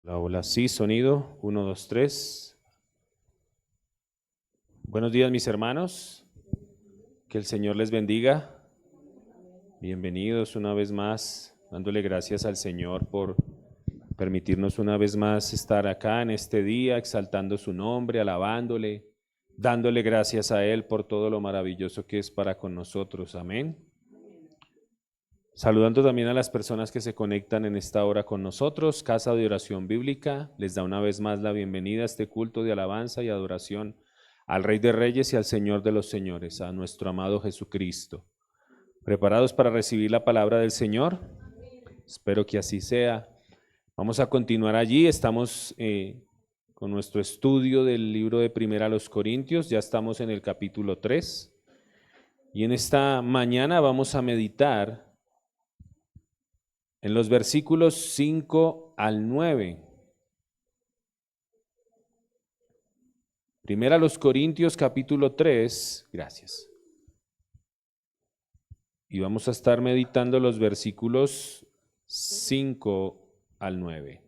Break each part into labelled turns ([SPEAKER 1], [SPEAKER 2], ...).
[SPEAKER 1] Hola, hola, sí, sonido, 1, 2, 3. Buenos días, mis hermanos, que el Señor les bendiga. Bienvenidos una vez más, dándole gracias al Señor por permitirnos una vez más estar acá en este día, exaltando su nombre, alabándole, dándole gracias a Él por todo lo maravilloso que es para con nosotros. Amén. Saludando también a las personas que se conectan en esta hora con nosotros, Casa de Oración Bíblica les da una vez más la bienvenida a este culto de alabanza y adoración al Rey de Reyes y al Señor de los Señores, a nuestro amado Jesucristo. ¿Preparados para recibir la palabra del Señor? Espero que así sea. Vamos a continuar allí, estamos con nuestro estudio del libro de Primera a los Corintios, ya estamos en el capítulo 3 y en esta mañana vamos a meditar en los versículos 5 al 9. Primera a los Corintios capítulo 3, gracias. Y vamos a estar meditando los versículos 5 al 9.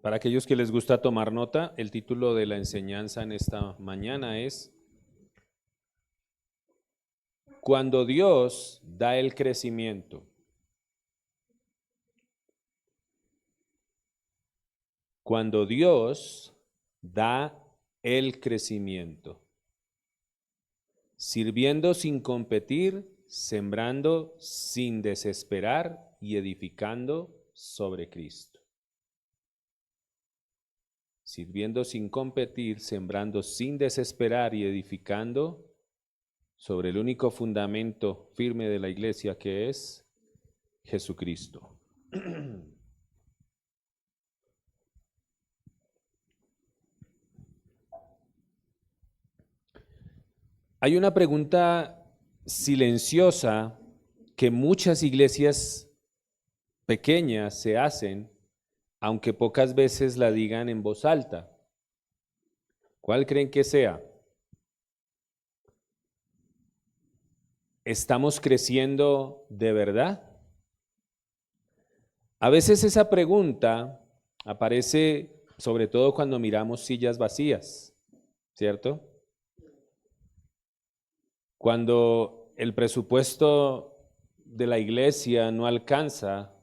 [SPEAKER 1] Para aquellos que les gusta tomar nota, el título de la enseñanza en esta mañana es Cuando Dios da el crecimiento. Cuando Dios da el crecimiento. Sirviendo sin competir, sembrando sin desesperar y edificando sobre Cristo. Sirviendo sin competir, sembrando sin desesperar y edificando sobre el único fundamento firme de la iglesia que es Jesucristo. Hay una pregunta silenciosa que muchas iglesias pequeñas se hacen, aunque pocas veces la digan en voz alta. ¿Cuál creen que sea? ¿Estamos creciendo de verdad? A veces esa pregunta aparece sobre todo cuando miramos sillas vacías, ¿cierto? Cuando el presupuesto de la iglesia no alcanza,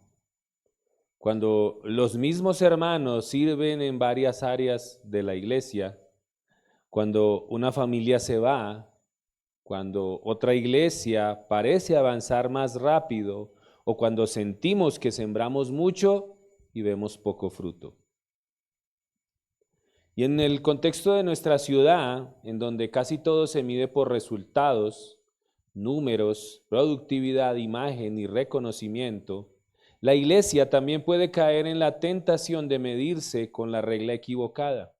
[SPEAKER 1] cuando los mismos hermanos sirven en varias áreas de la iglesia, cuando una familia se va, cuando otra iglesia parece avanzar más rápido o cuando sentimos que sembramos mucho y vemos poco fruto. Y en el contexto de nuestra ciudad, en donde casi todo se mide por resultados, números, productividad, imagen y reconocimiento, la iglesia también puede caer en la tentación de medirse con la regla equivocada.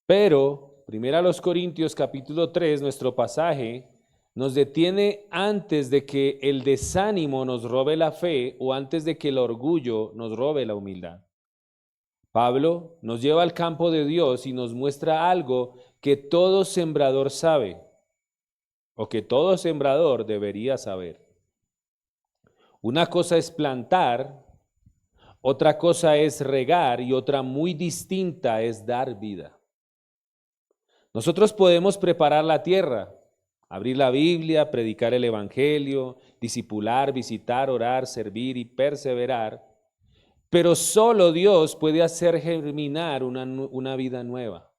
[SPEAKER 1] Pero, primero a los Corintios capítulo 3, nuestro pasaje, nos detiene antes de que el desánimo nos robe la fe o antes de que el orgullo nos robe la humildad. Pablo nos lleva al campo de Dios y nos muestra algo que todo sembrador sabe, o que todo sembrador debería saber. Una cosa es plantar, otra cosa es regar y otra muy distinta es dar vida. Nosotros podemos preparar la tierra, abrir la Biblia, predicar el Evangelio, discipular, visitar, orar, servir y perseverar, pero solo Dios puede hacer germinar una vida nueva.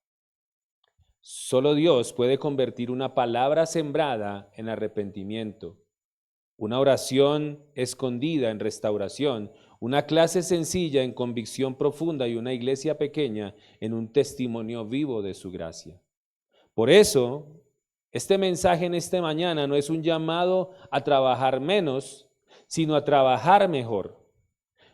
[SPEAKER 1] Solo Dios puede convertir una palabra sembrada en arrepentimiento, una oración escondida en restauración, una clase sencilla en convicción profunda y una iglesia pequeña en un testimonio vivo de su gracia. Por eso, este mensaje en esta mañana no es un llamado a trabajar menos, sino a trabajar mejor,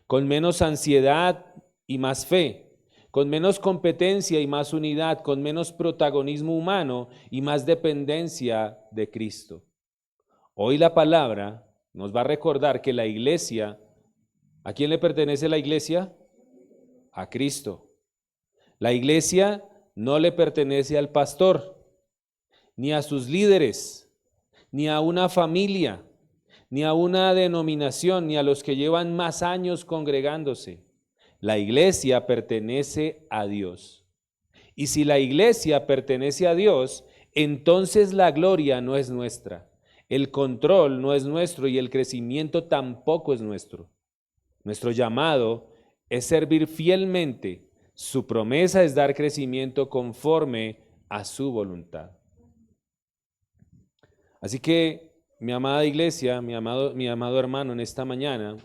[SPEAKER 1] con menos ansiedad y más fe, con menos competencia y más unidad, con menos protagonismo humano y más dependencia de Cristo. Hoy la palabra nos va a recordar que la iglesia, ¿a quién le pertenece la iglesia? A Cristo. La iglesia no le pertenece al pastor, ni a sus líderes, ni a una familia, ni a una denominación, ni a los que llevan más años congregándose. La iglesia pertenece a Dios. Y si la iglesia pertenece a Dios, entonces la gloria no es nuestra, el control no es nuestro y el crecimiento tampoco es nuestro. Nuestro llamado es servir fielmente. Su promesa es dar crecimiento conforme a su voluntad. Así que, mi amada iglesia, mi amado hermano, en esta mañana,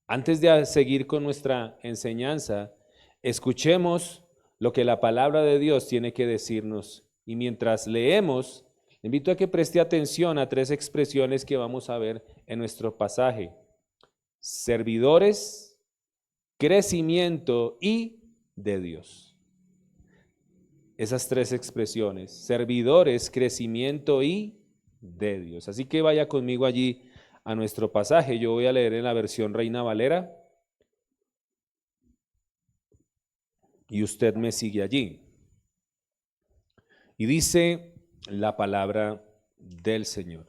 [SPEAKER 1] antes de seguir con nuestra enseñanza, escuchemos lo que la palabra de Dios tiene que decirnos. Y mientras leemos, le invito a que preste atención a 3 expresiones que vamos a ver en nuestro pasaje: servidores, crecimiento y de Dios. Esas 3 expresiones: servidores, crecimiento y de Dios. Así que vaya conmigo allí a nuestro pasaje. Yo voy a leer en la versión Reina Valera y usted me sigue allí. Y dice la palabra del Señor.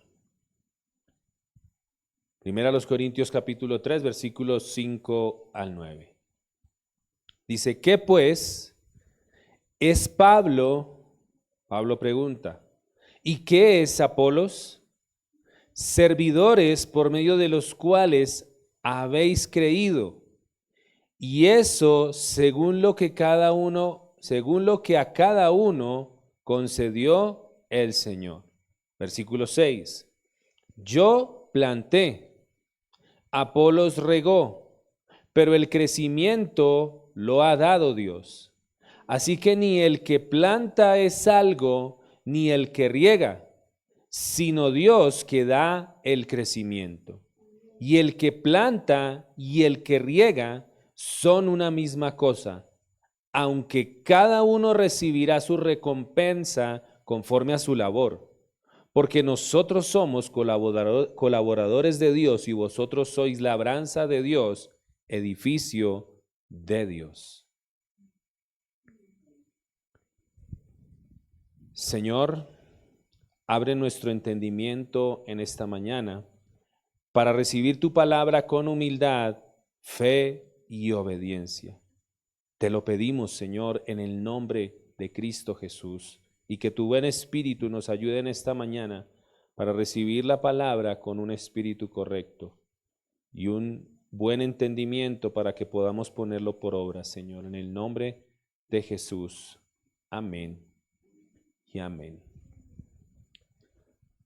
[SPEAKER 1] Primera a los Corintios capítulo 3, versículos 5 al 9. Dice, ¿qué pues es Pablo? Pablo pregunta, ¿y qué es Apolos? Servidores por medio de los cuales habéis creído, y eso según lo que a cada uno concedió el Señor. Versículo 6. Yo planté, Apolos regó, pero el crecimiento lo ha dado Dios. Así que ni el que planta es algo, ni el que riega, sino Dios que da el crecimiento. Y el que planta y el que riega son una misma cosa, aunque cada uno recibirá su recompensa conforme a su labor. Porque nosotros somos colaboradores de Dios y vosotros sois labranza de Dios, edificio de Dios. Señor, abre nuestro entendimiento en esta mañana para recibir tu palabra con humildad, fe y obediencia. Te lo pedimos, Señor, en el nombre de Cristo Jesús, y que tu buen espíritu nos ayude en esta mañana para recibir la palabra con un espíritu correcto y un buen entendimiento para que podamos ponerlo por obra, Señor, en el nombre de Jesús. Amén y amén.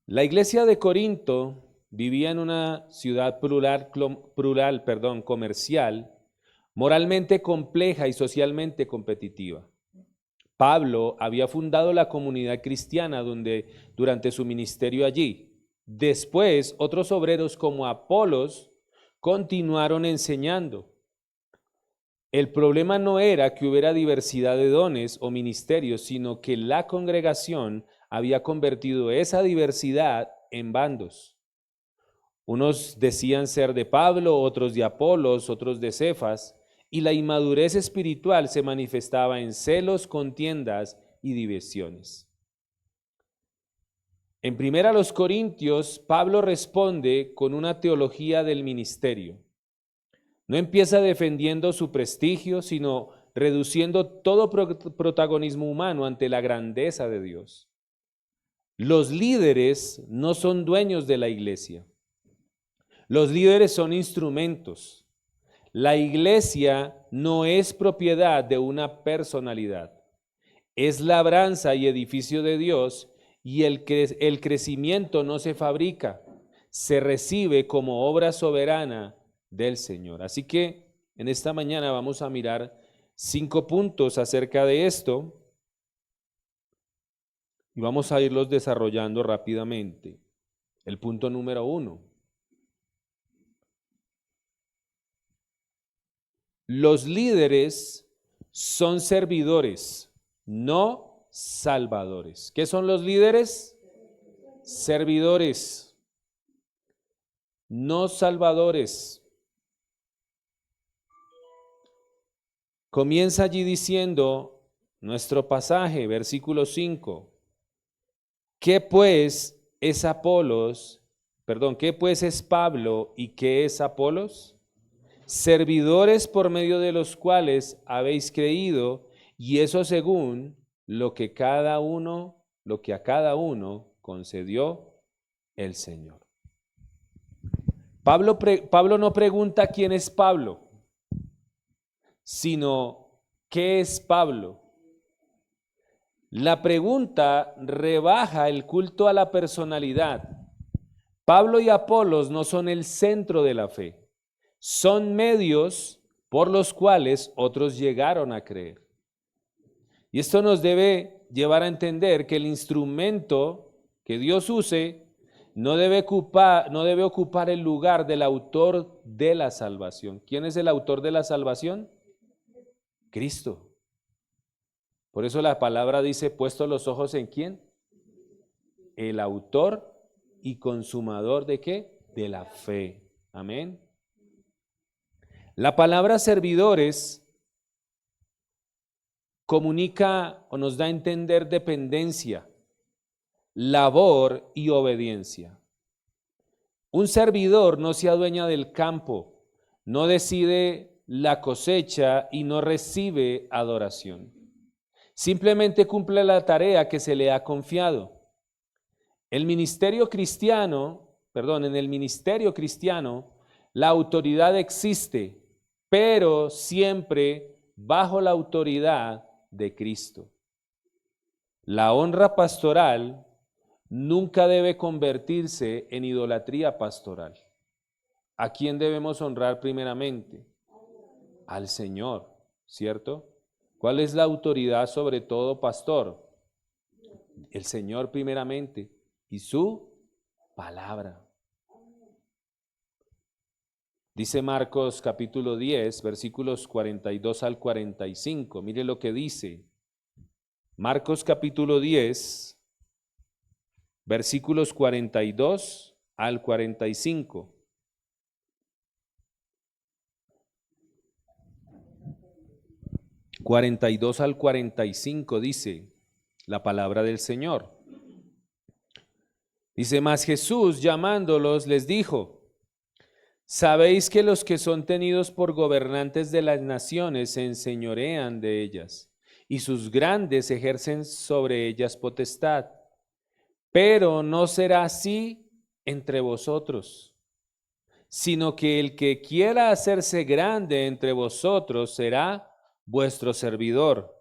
[SPEAKER 1] La iglesia de Corinto vivía en una ciudad comercial, moralmente compleja y socialmente competitiva. Pablo había fundado la comunidad cristiana durante su ministerio allí. Después, otros obreros como Apolos continuaron enseñando. El problema no era que hubiera diversidad de dones o ministerios, sino que la congregación había convertido esa diversidad en bandos. Unos decían ser de Pablo, otros de Apolos, otros de Cefas, y la inmadurez espiritual se manifestaba en celos, contiendas y divisiones. En 1 Corintios, Pablo responde con una teología del ministerio. No empieza defendiendo su prestigio, sino reduciendo todo protagonismo humano ante la grandeza de Dios. Los líderes no son dueños de la iglesia. Los líderes son instrumentos. La iglesia no es propiedad de una personalidad. Es labranza y edificio de Dios, y el crecimiento no se fabrica, se recibe como obra soberana del Señor. Así que en esta mañana vamos a mirar 5 puntos acerca de esto y vamos a irlos desarrollando rápidamente. El punto número 1. Los líderes son servidores, no salvadores. ¿Qué son los líderes? Servidores, no salvadores. Comienza allí diciendo nuestro pasaje, versículo 5. ¿Qué pues es qué pues es Pablo y qué es Apolos? Servidores por medio de los cuales habéis creído, y eso según lo que a cada uno concedió el Señor. Pablo no pregunta quién es Pablo, sino ¿qué es Pablo? La pregunta rebaja el culto a la personalidad. Pablo y Apolos no son el centro de la fe, son medios por los cuales otros llegaron a creer. Y esto nos debe llevar a entender que el instrumento que Dios use no debe ocupar el lugar del autor de la salvación. ¿Quién es el autor de la salvación? Cristo. Por eso la palabra dice, puesto los ojos ¿en quién? El autor y consumador ¿de qué? De la fe. Amén. La palabra servidores comunica o nos da a entender dependencia, labor y obediencia. Un servidor no se adueña del campo, no decide la cosecha y no recibe adoración. Simplemente cumple la tarea que se le ha confiado. En el ministerio cristiano, la autoridad existe, pero siempre bajo la autoridad de Cristo. La honra pastoral nunca debe convertirse en idolatría pastoral. ¿A quién debemos honrar primeramente? Al Señor, ¿cierto? ¿Cuál es la autoridad sobre todo pastor? El Señor primeramente y su palabra. Dice Marcos capítulo 10, versículos 42 al 45. Mire lo que dice. Marcos capítulo 10, versículos 42 al 45. (42 al 45) dice la palabra del Señor. Dice, mas Jesús llamándolos les dijo, sabéis que los que son tenidos por gobernantes de las naciones se enseñorean de ellas, y sus grandes ejercen sobre ellas potestad. Pero no será así entre vosotros, sino que el que quiera hacerse grande entre vosotros será vuestro servidor,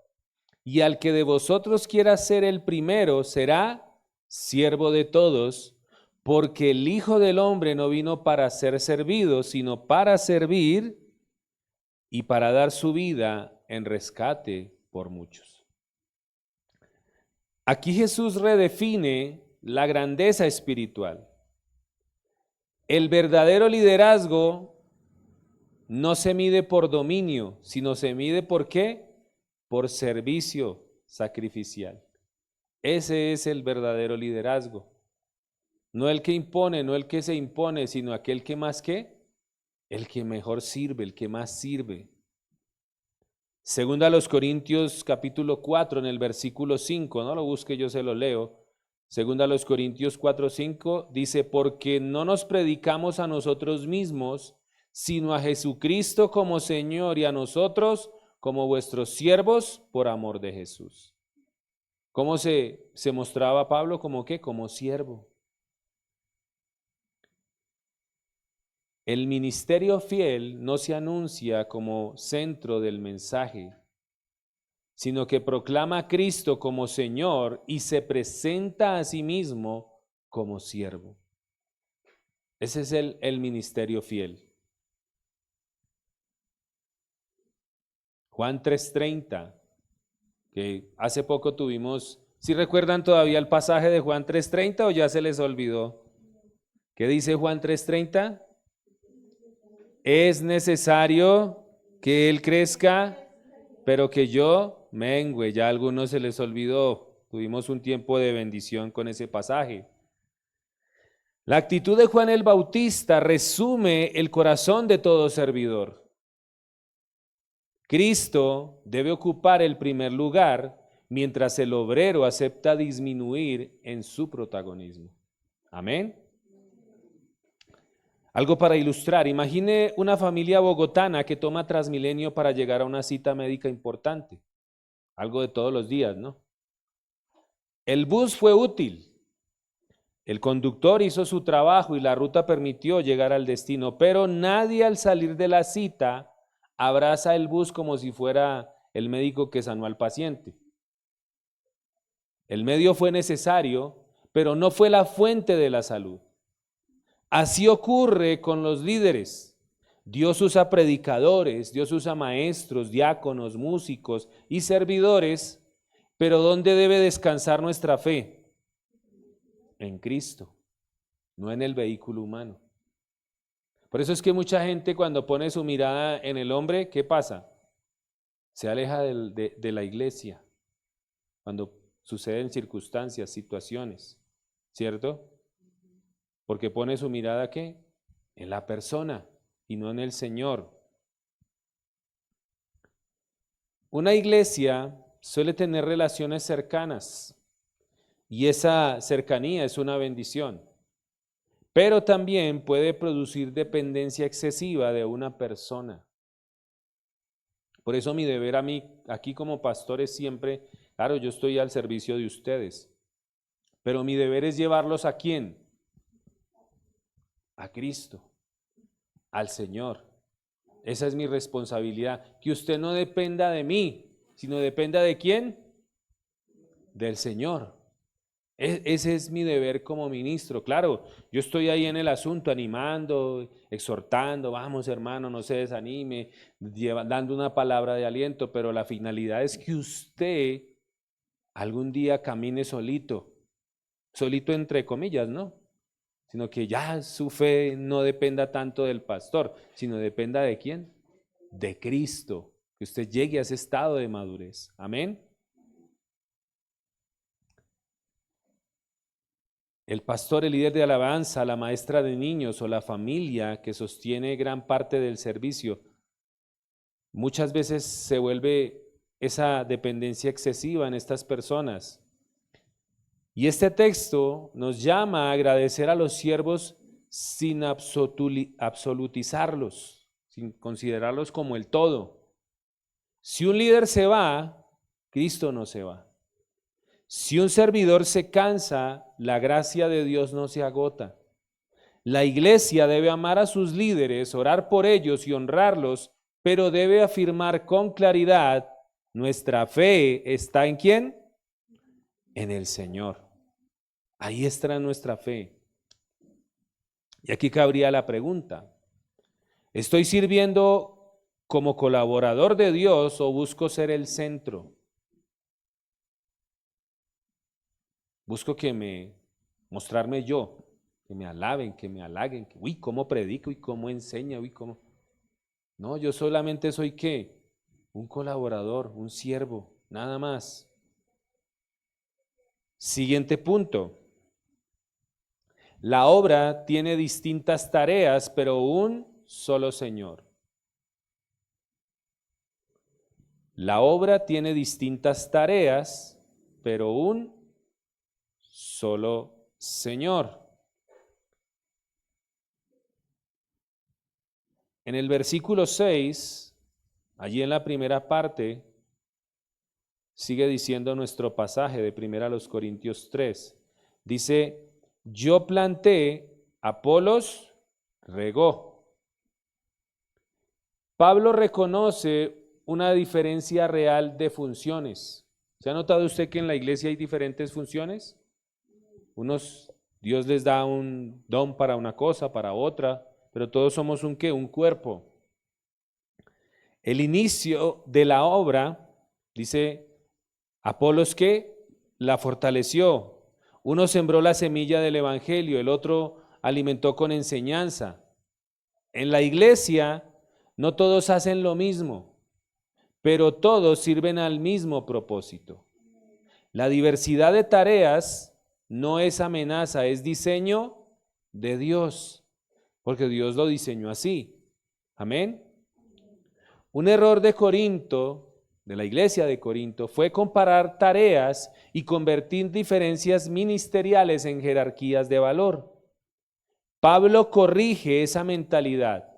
[SPEAKER 1] y al que de vosotros quiera ser el primero será siervo de todos, porque el Hijo del Hombre no vino para ser servido, sino para servir y para dar su vida en rescate por muchos. Aquí Jesús redefine la grandeza espiritual. El verdadero liderazgo no se mide por dominio, sino se mide ¿por qué? Por servicio sacrificial. Ese es el verdadero liderazgo. No el que impone, no el que se impone, sino aquel que más ¿qué? El que mejor sirve, el que más sirve. Segunda a los Corintios capítulo 4 en el versículo 5, no lo busque, yo se lo leo. Segunda a los Corintios 4:5 dice, porque no nos predicamos a nosotros mismos, sino a Jesucristo como Señor y a nosotros como vuestros siervos por amor de Jesús. ¿Cómo se mostraba Pablo? ¿Como qué? Como siervo. El ministerio fiel no se anuncia como centro del mensaje, sino que proclama a Cristo como Señor y se presenta a sí mismo como siervo. Ese es el ministerio fiel. Juan 3:30, que hace poco tuvimos, ¿sí recuerdan todavía el pasaje de Juan 3:30 o ya se les olvidó? ¿Qué dice Juan 3:30? Es necesario que Él crezca pero que yo mengüe, ya a algunos se les olvidó. Tuvimos un tiempo de bendición con ese pasaje. La actitud de Juan el Bautista resume el corazón de todo servidor. Cristo debe ocupar el primer lugar mientras el obrero acepta disminuir en su protagonismo. Amén. Algo para ilustrar. Imagine una familia bogotana que toma Transmilenio para llegar a una cita médica importante. Algo de todos los días, ¿no? El bus fue útil. El conductor hizo su trabajo y la ruta permitió llegar al destino, pero nadie al salir de la cita abraza el bus como si fuera el médico que sanó al paciente. El medio fue necesario, pero no fue la fuente de la salud. Así ocurre con los líderes. Dios usa predicadores, Dios usa maestros, diáconos, músicos y servidores, pero ¿dónde debe descansar nuestra fe? En Cristo, no en el vehículo humano. Por eso es que mucha gente cuando pone su mirada en el hombre, ¿qué pasa? Se aleja de la iglesia cuando suceden circunstancias, situaciones, ¿cierto? Porque pone su mirada, ¿qué? En la persona y no en el Señor. Una iglesia suele tener relaciones cercanas y esa cercanía es una bendición, pero también puede producir dependencia excesiva de una persona. Por eso mi deber a mí, aquí como pastor, es siempre, claro, yo estoy al servicio de ustedes, pero mi deber es llevarlos ¿a quién? A Cristo, al Señor. Esa es mi responsabilidad, que usted no dependa de mí, sino dependa ¿de quién? Del Señor. Ese es mi deber como ministro. Claro, yo estoy ahí en el asunto animando, exhortando, vamos hermano, no se desanime, dando una palabra de aliento, pero la finalidad es que usted algún día camine solito, solito entre comillas, ¿no? Sino que ya su fe no dependa tanto del pastor, sino dependa ¿de quién? De Cristo, que usted llegue a ese estado de madurez. Amén. El pastor, el líder de alabanza, la maestra de niños o la familia que sostiene gran parte del servicio, muchas veces se vuelve esa dependencia excesiva en estas personas. Y este texto nos llama a agradecer a los siervos sin absolutizarlos, sin considerarlos como el todo. Si un líder se va, Cristo no se va. Si un servidor se cansa, la gracia de Dios no se agota. La iglesia debe amar a sus líderes, orar por ellos y honrarlos, pero debe afirmar con claridad, nuestra fe está ¿en quién? En el Señor. Ahí está nuestra fe. Y aquí cabría la pregunta, ¿estoy sirviendo como colaborador de Dios o busco ser el centro? Busco mostrarme yo, que me alaben, que me halaguen, que, uy, cómo predico y cómo enseña, uy, cómo. No, yo solamente soy ¿qué? Un colaborador, un siervo, nada más. Siguiente punto. La obra tiene distintas tareas, pero un solo Señor. La obra tiene distintas tareas, pero un solo Señor. En el versículo 6, allí en la primera parte, sigue diciendo nuestro pasaje de 1 Corintios 3. Dice, yo planté, Apolos regó. Pablo reconoce una diferencia real de funciones. ¿Se ha notado usted que en la iglesia hay diferentes funciones? Dios les da un don para una cosa, para otra, pero todos somos un ¿qué? Un cuerpo. El inicio de la obra, dice Apolos, que la fortaleció. Uno sembró la semilla del evangelio, el otro alimentó con enseñanza. En la iglesia no todos hacen lo mismo, pero todos sirven al mismo propósito. La diversidad de tareas no es amenaza, es diseño de Dios, porque Dios lo diseñó así. Amén. Un error de Corinto, de la iglesia de Corinto, fue comparar tareas y convertir diferencias ministeriales en jerarquías de valor. Pablo corrige esa mentalidad.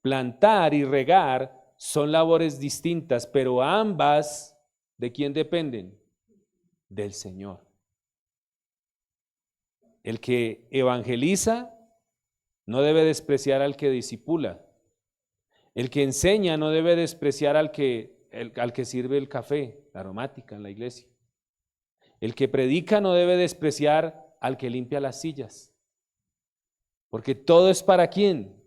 [SPEAKER 1] Plantar y regar son labores distintas, pero ambas, ¿de quién dependen? Del Señor. El que evangeliza no debe despreciar al que discipula. El que enseña no debe despreciar al que sirve el café, la aromática en la iglesia. El que predica no debe despreciar al que limpia las sillas. Porque todo es ¿para quién?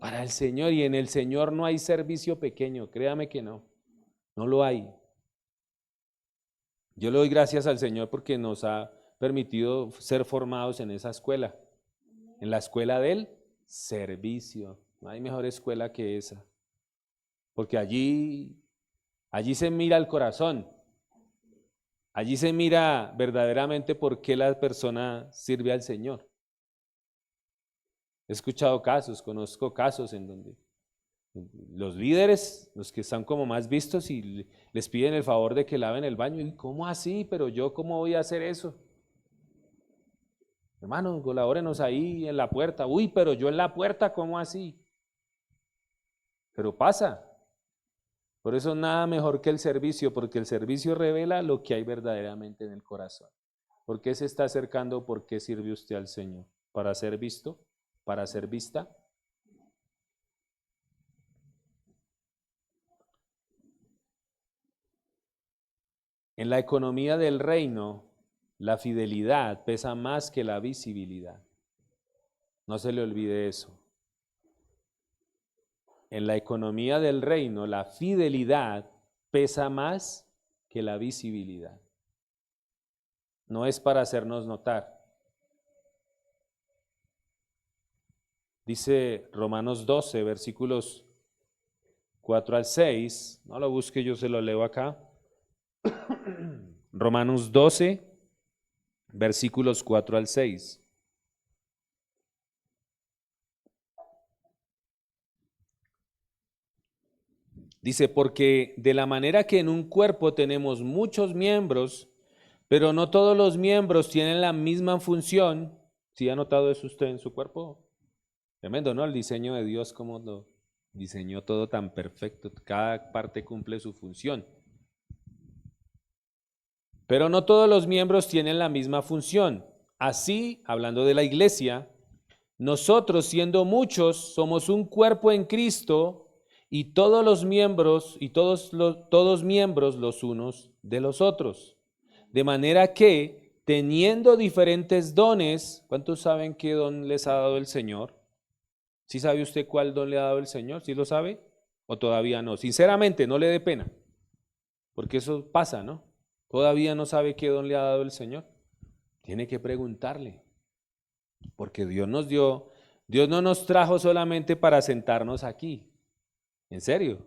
[SPEAKER 1] Para el Señor, y en el Señor no hay servicio pequeño, créame que no lo hay. Yo le doy gracias al Señor porque nos ha permitido ser formados en esa escuela, en la escuela del servicio. No hay mejor escuela que esa, porque allí se mira el corazón, allí se mira verdaderamente por qué la persona sirve al Señor. He escuchado casos, conozco casos en donde los líderes, los que están como más vistos, y les piden el favor de que laven el baño. ¿Y cómo así? Pero yo, ¿cómo voy a hacer eso? Hermanos, colabórenos ahí en la puerta. Uy, pero yo en la puerta, ¿cómo así? Pero pasa. Por eso nada mejor que el servicio, porque el servicio revela lo que hay verdaderamente en el corazón. ¿Por qué se está acercando? ¿Por qué sirve usted al Señor? ¿Para ser visto? ¿Para ser vista? En la economía del reino, la fidelidad pesa más que la visibilidad. No se le olvide eso. En la economía del reino, la fidelidad pesa más que la visibilidad. No es para hacernos notar. Dice Romanos 12, versículos 4 al 6. No lo busque, yo se lo leo acá. Romanos 12, versículos 4 al 6. Dice, porque de la manera que en un cuerpo tenemos muchos miembros, pero no todos los miembros tienen la misma función. ¿Sí ha notado eso usted en su cuerpo? Tremendo, ¿no? El diseño de Dios, como lo diseñó todo tan perfecto. Cada parte cumple su función. Pero no todos los miembros tienen la misma función. Así, hablando de la iglesia, nosotros siendo muchos somos un cuerpo en Cristo y todos los miembros y todos miembros los unos de los otros. De manera que teniendo diferentes dones, ¿cuántos saben qué don les ha dado el Señor? ¿Sí sabe usted cuál don le ha dado el Señor? ¿Sí lo sabe? ¿O todavía no? Sinceramente, no le dé pena, porque eso pasa, ¿no? Todavía no sabe qué don le ha dado el Señor. Tiene que preguntarle, porque Dios no nos trajo solamente para sentarnos aquí, en serio.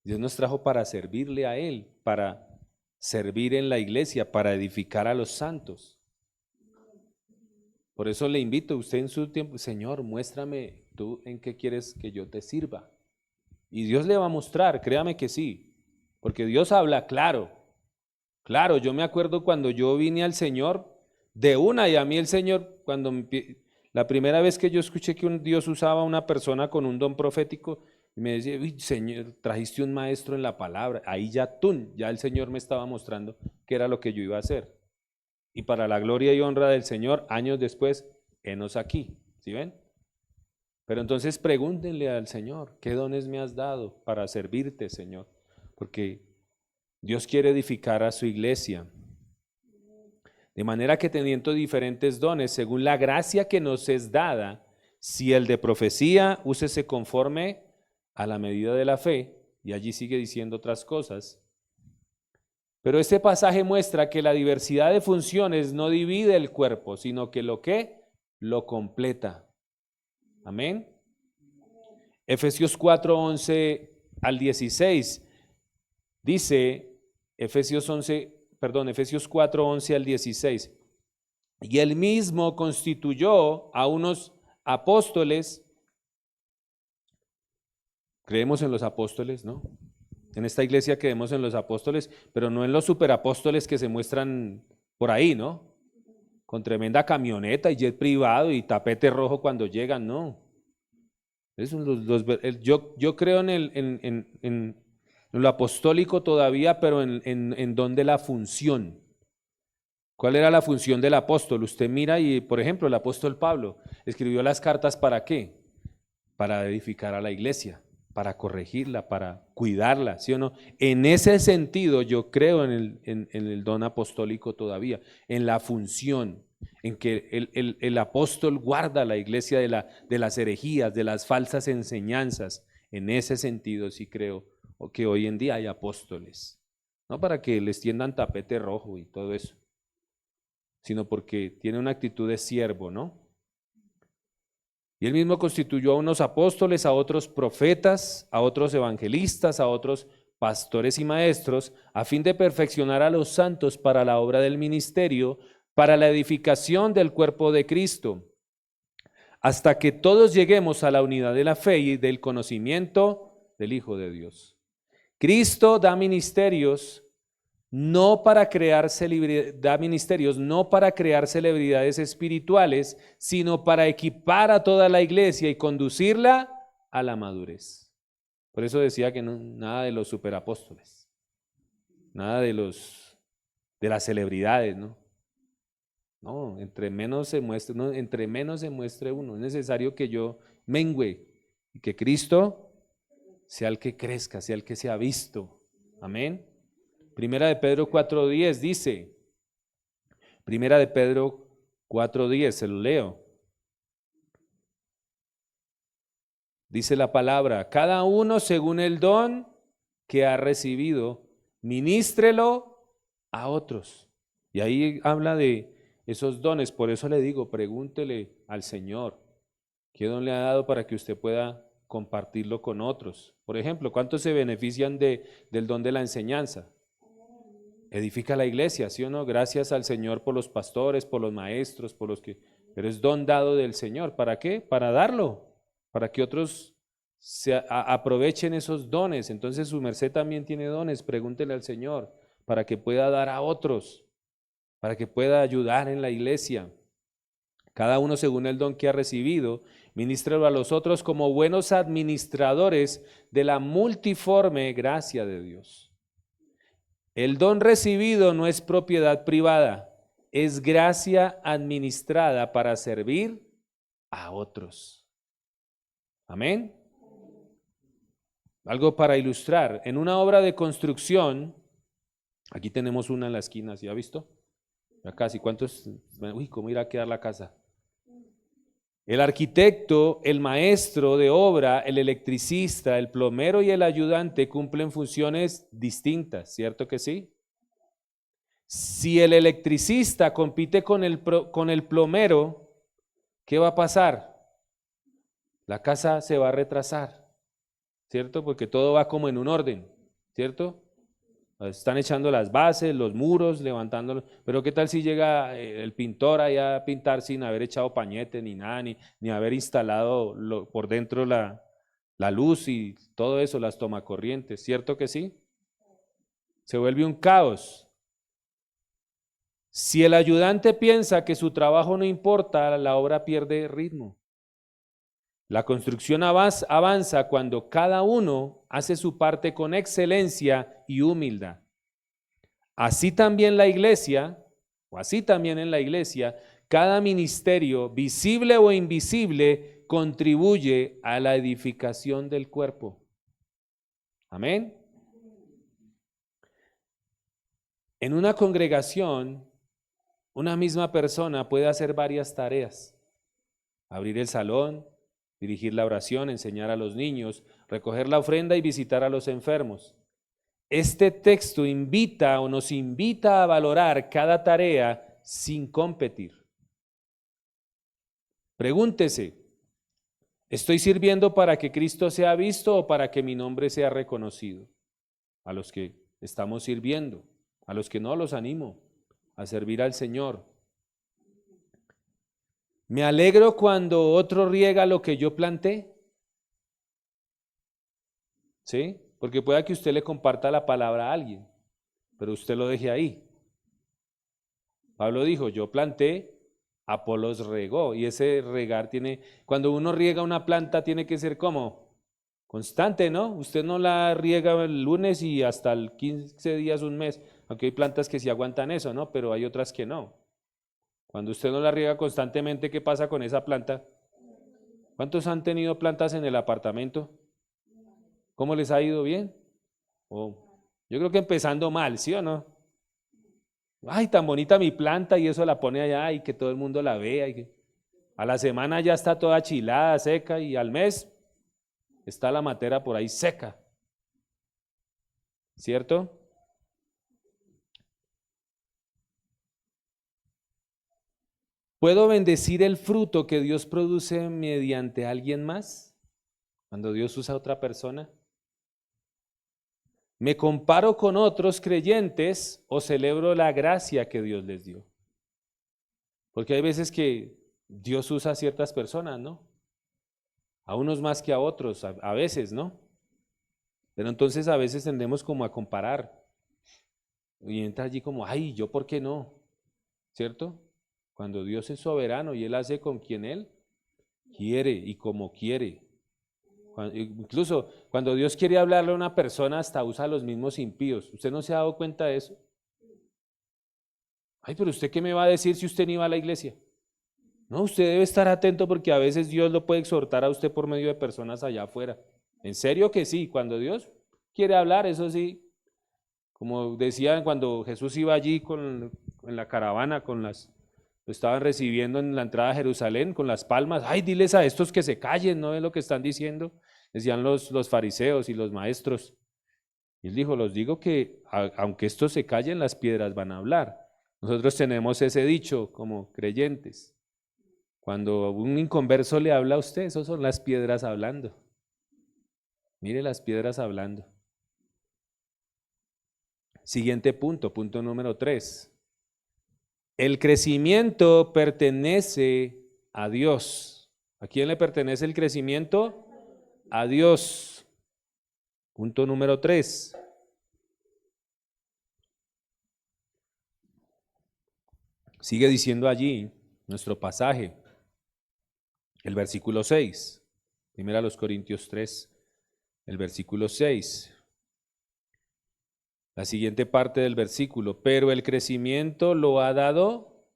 [SPEAKER 1] Dios nos trajo para servirle a Él, para servir en la iglesia, para edificar a los santos. Por eso le invito a usted en su tiempo, Señor, muéstrame tú en qué quieres que yo te sirva. Y Dios le va a mostrar, créame que sí, porque Dios habla claro. Claro, yo me acuerdo cuando yo vine al Señor, de una, y a mí el Señor, la primera vez que yo escuché que Dios usaba a una persona con un don profético, y me decía, uy, Señor, trajiste un maestro en la palabra, ahí ya el Señor me estaba mostrando qué era lo que yo iba a hacer. Y para la gloria y honra del Señor, años después, henos aquí, ¿sí ven? Pero entonces pregúntenle al Señor, ¿qué dones me has dado para servirte, Señor? Porque Dios quiere edificar a su iglesia. De manera que teniendo diferentes dones, según la gracia que nos es dada, si el de profecía, úsese conforme a la medida de la fe, y allí sigue diciendo otras cosas. Pero este pasaje muestra que la diversidad de funciones no divide el cuerpo, sino que lo completa. Amén. Efesios 4:11 al 16, dice Efesios 4, 11 al 16. Y él mismo constituyó a unos apóstoles. Creemos en los apóstoles, ¿no? En esta iglesia creemos en los apóstoles, pero no en los superapóstoles que se muestran por ahí, ¿no? Con tremenda camioneta y jet privado y tapete rojo cuando llegan, no. Yo creo en lo apostólico todavía, pero en donde la función. ¿Cuál era la función del apóstol? Usted mira y, por ejemplo, el apóstol Pablo escribió las cartas ¿para qué? Para edificar a la iglesia, para corregirla, para cuidarla, ¿sí o no? En ese sentido yo creo en el don apostólico todavía, en la función, en que el apóstol guarda la iglesia de las herejías, de las falsas enseñanzas. En ese sentido sí creo que hoy en día hay apóstoles, no para que les tiendan tapete rojo y todo eso, sino porque tiene una actitud de siervo, ¿no? Y él mismo constituyó a unos apóstoles, a otros profetas, a otros evangelistas, a otros pastores y maestros, a fin de perfeccionar a los santos para la obra del ministerio, para la edificación del cuerpo de Cristo, hasta que todos lleguemos a la unidad de la fe y del conocimiento del Hijo de Dios. Cristo da ministerios no para crear celebridades espirituales, sino para equipar a toda la iglesia y conducirla a la madurez. Por eso decía que nada de los superapóstoles, nada de las celebridades, ¿no? No, entre menos se muestre uno. Es necesario que yo mengüe y que Cristo sea el que crezca, sea el que sea visto. Amén. Primera de Pedro 4:10 dice, Primera de Pedro 4:10, se lo leo. Dice la palabra, cada uno según el don que ha recibido, ministrelo a otros. Y ahí habla de esos dones, por eso le digo, pregúntele al Señor, ¿qué don le ha dado para que usted pueda compartirlo con otros? Por ejemplo, ¿cuántos se benefician del don de la enseñanza? Edifica la iglesia, ¿sí o no? Gracias al Señor por los pastores, por los maestros, pero es don dado del Señor. ¿Para qué? Para darlo, para que otros aprovechen esos dones. Entonces su merced también tiene dones, pregúntele al Señor, para que pueda dar a otros, para que pueda ayudar en la iglesia. Cada uno según el don que ha recibido, ministrelo a los otros como buenos administradores de la multiforme gracia de Dios. El don recibido no es propiedad privada, es gracia administrada para servir a otros. Amén. Algo para ilustrar. En una obra de construcción, aquí tenemos una en la esquina, ¿sí ha visto? Ya casi, ¿cuántos? Uy, ¿cómo irá a quedar la casa? El arquitecto, el maestro de obra, el electricista, el plomero y el ayudante cumplen funciones distintas, ¿cierto que sí? Si el electricista compite con el plomero, ¿qué va a pasar? La casa se va a retrasar, ¿cierto? Porque todo va como en un orden, ¿cierto? Están echando las bases, los muros, levantándolo, pero ¿qué tal si llega el pintor allá a pintar sin haber echado pañete ni nada, ni haber instalado por dentro la luz y todo eso, las tomacorrientes, ¿cierto que sí? Se vuelve un caos. Si el ayudante piensa que su trabajo no importa, la obra pierde ritmo. La construcción avanza cuando cada uno hace su parte con excelencia y humildad. Así también en la iglesia, cada ministerio, visible o invisible, contribuye a la edificación del cuerpo. Amén. En una congregación, una misma persona puede hacer varias tareas: abrir el salón, dirigir la oración, enseñar a los niños, recoger la ofrenda y visitar a los enfermos. Este texto nos invita a valorar cada tarea sin competir. Pregúntese, ¿Estoy sirviendo para que Cristo sea visto o para que mi nombre sea reconocido? A los que estamos sirviendo, a los que no, los animo a servir al Señor. ¿Me alegro cuando otro riega lo que yo planté? ¿Sí? Porque pueda que usted le comparta la palabra a alguien, pero usted lo deje ahí. Pablo dijo, yo planté, Apolos regó, y ese regar tiene, cuando uno riega una planta tiene que ser como constante, ¿no? Usted no la riega el lunes y hasta el 15 días, un mes, aunque hay plantas que sí aguantan eso, ¿no? Pero hay otras que no. Cuando usted no la riega constantemente, ¿qué pasa con esa planta? ¿Cuántos han tenido plantas en el apartamento? ¿Cómo les ha ido bien? Yo creo que empezando mal, ¿sí o no? Ay, tan bonita mi planta y eso la pone allá y que todo el mundo la vea. A la semana ya está toda chilada, seca y al mes está la matera por ahí seca. ¿Cierto? ¿Puedo bendecir el fruto que Dios produce mediante alguien más? Cuando Dios usa a otra persona. ¿Me comparo con otros creyentes o celebro la gracia que Dios les dio? Porque hay veces que Dios usa a ciertas personas, ¿no? A unos más que a otros, a veces, ¿no? Pero entonces a veces tendemos como a comparar. Y entra allí como, ay, ¿yo por qué no? ¿Cierto? Cuando Dios es soberano y Él hace con quien Él quiere y como quiere. Incluso cuando Dios quiere hablarle a una persona, hasta usa los mismos impíos. ¿Usted no se ha dado cuenta de eso? Ay, pero ¿usted qué me va a decir si usted ni va a la iglesia? No, usted debe estar atento porque a veces Dios lo puede exhortar a usted por medio de personas allá afuera. En serio que sí, cuando Dios quiere hablar, eso sí. Como decían cuando Jesús iba allí en la caravana, lo estaban recibiendo en la entrada a Jerusalén con las palmas. Ay, diles a estos que se callen, ¿no es lo que están diciendo? Decían los fariseos y los maestros. Y él dijo, los digo que aunque estos se callen, las piedras van a hablar. Nosotros tenemos ese dicho como creyentes. Cuando un inconverso le habla a usted, eso son las piedras hablando. Mire las piedras hablando. Siguiente punto, punto número 3. El crecimiento pertenece a Dios. ¿A quién le pertenece el crecimiento? A Dios. Punto número 3. Sigue diciendo allí nuestro pasaje, el versículo 6. Primera a los Corintios 3, el versículo 6. La siguiente parte del versículo, pero el crecimiento lo ha dado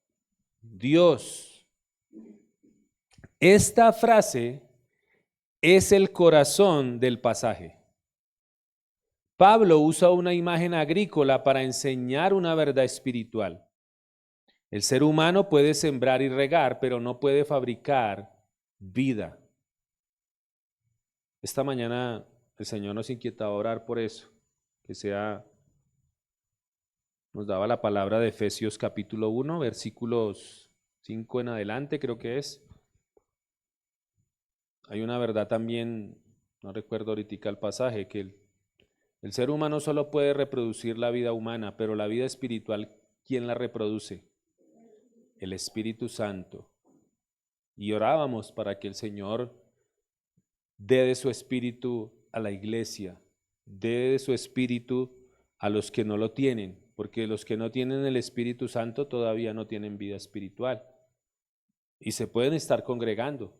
[SPEAKER 1] Dios. Esta frase es el corazón del pasaje. Pablo usa una imagen agrícola para enseñar una verdad espiritual. El ser humano puede sembrar y regar, pero no puede fabricar vida. Esta mañana el Señor nos inquieta a orar por eso, nos daba la palabra de Efesios capítulo 1, versículos 5 en adelante, creo que es. Hay una verdad también, no recuerdo ahorita el pasaje, que el ser humano solo puede reproducir la vida humana, pero la vida espiritual, ¿quién la reproduce? El Espíritu Santo. Y orábamos para que el Señor dé de su Espíritu a la iglesia, dé de su Espíritu a los que no lo tienen, porque los que no tienen el Espíritu Santo todavía no tienen vida espiritual. Y se pueden estar congregando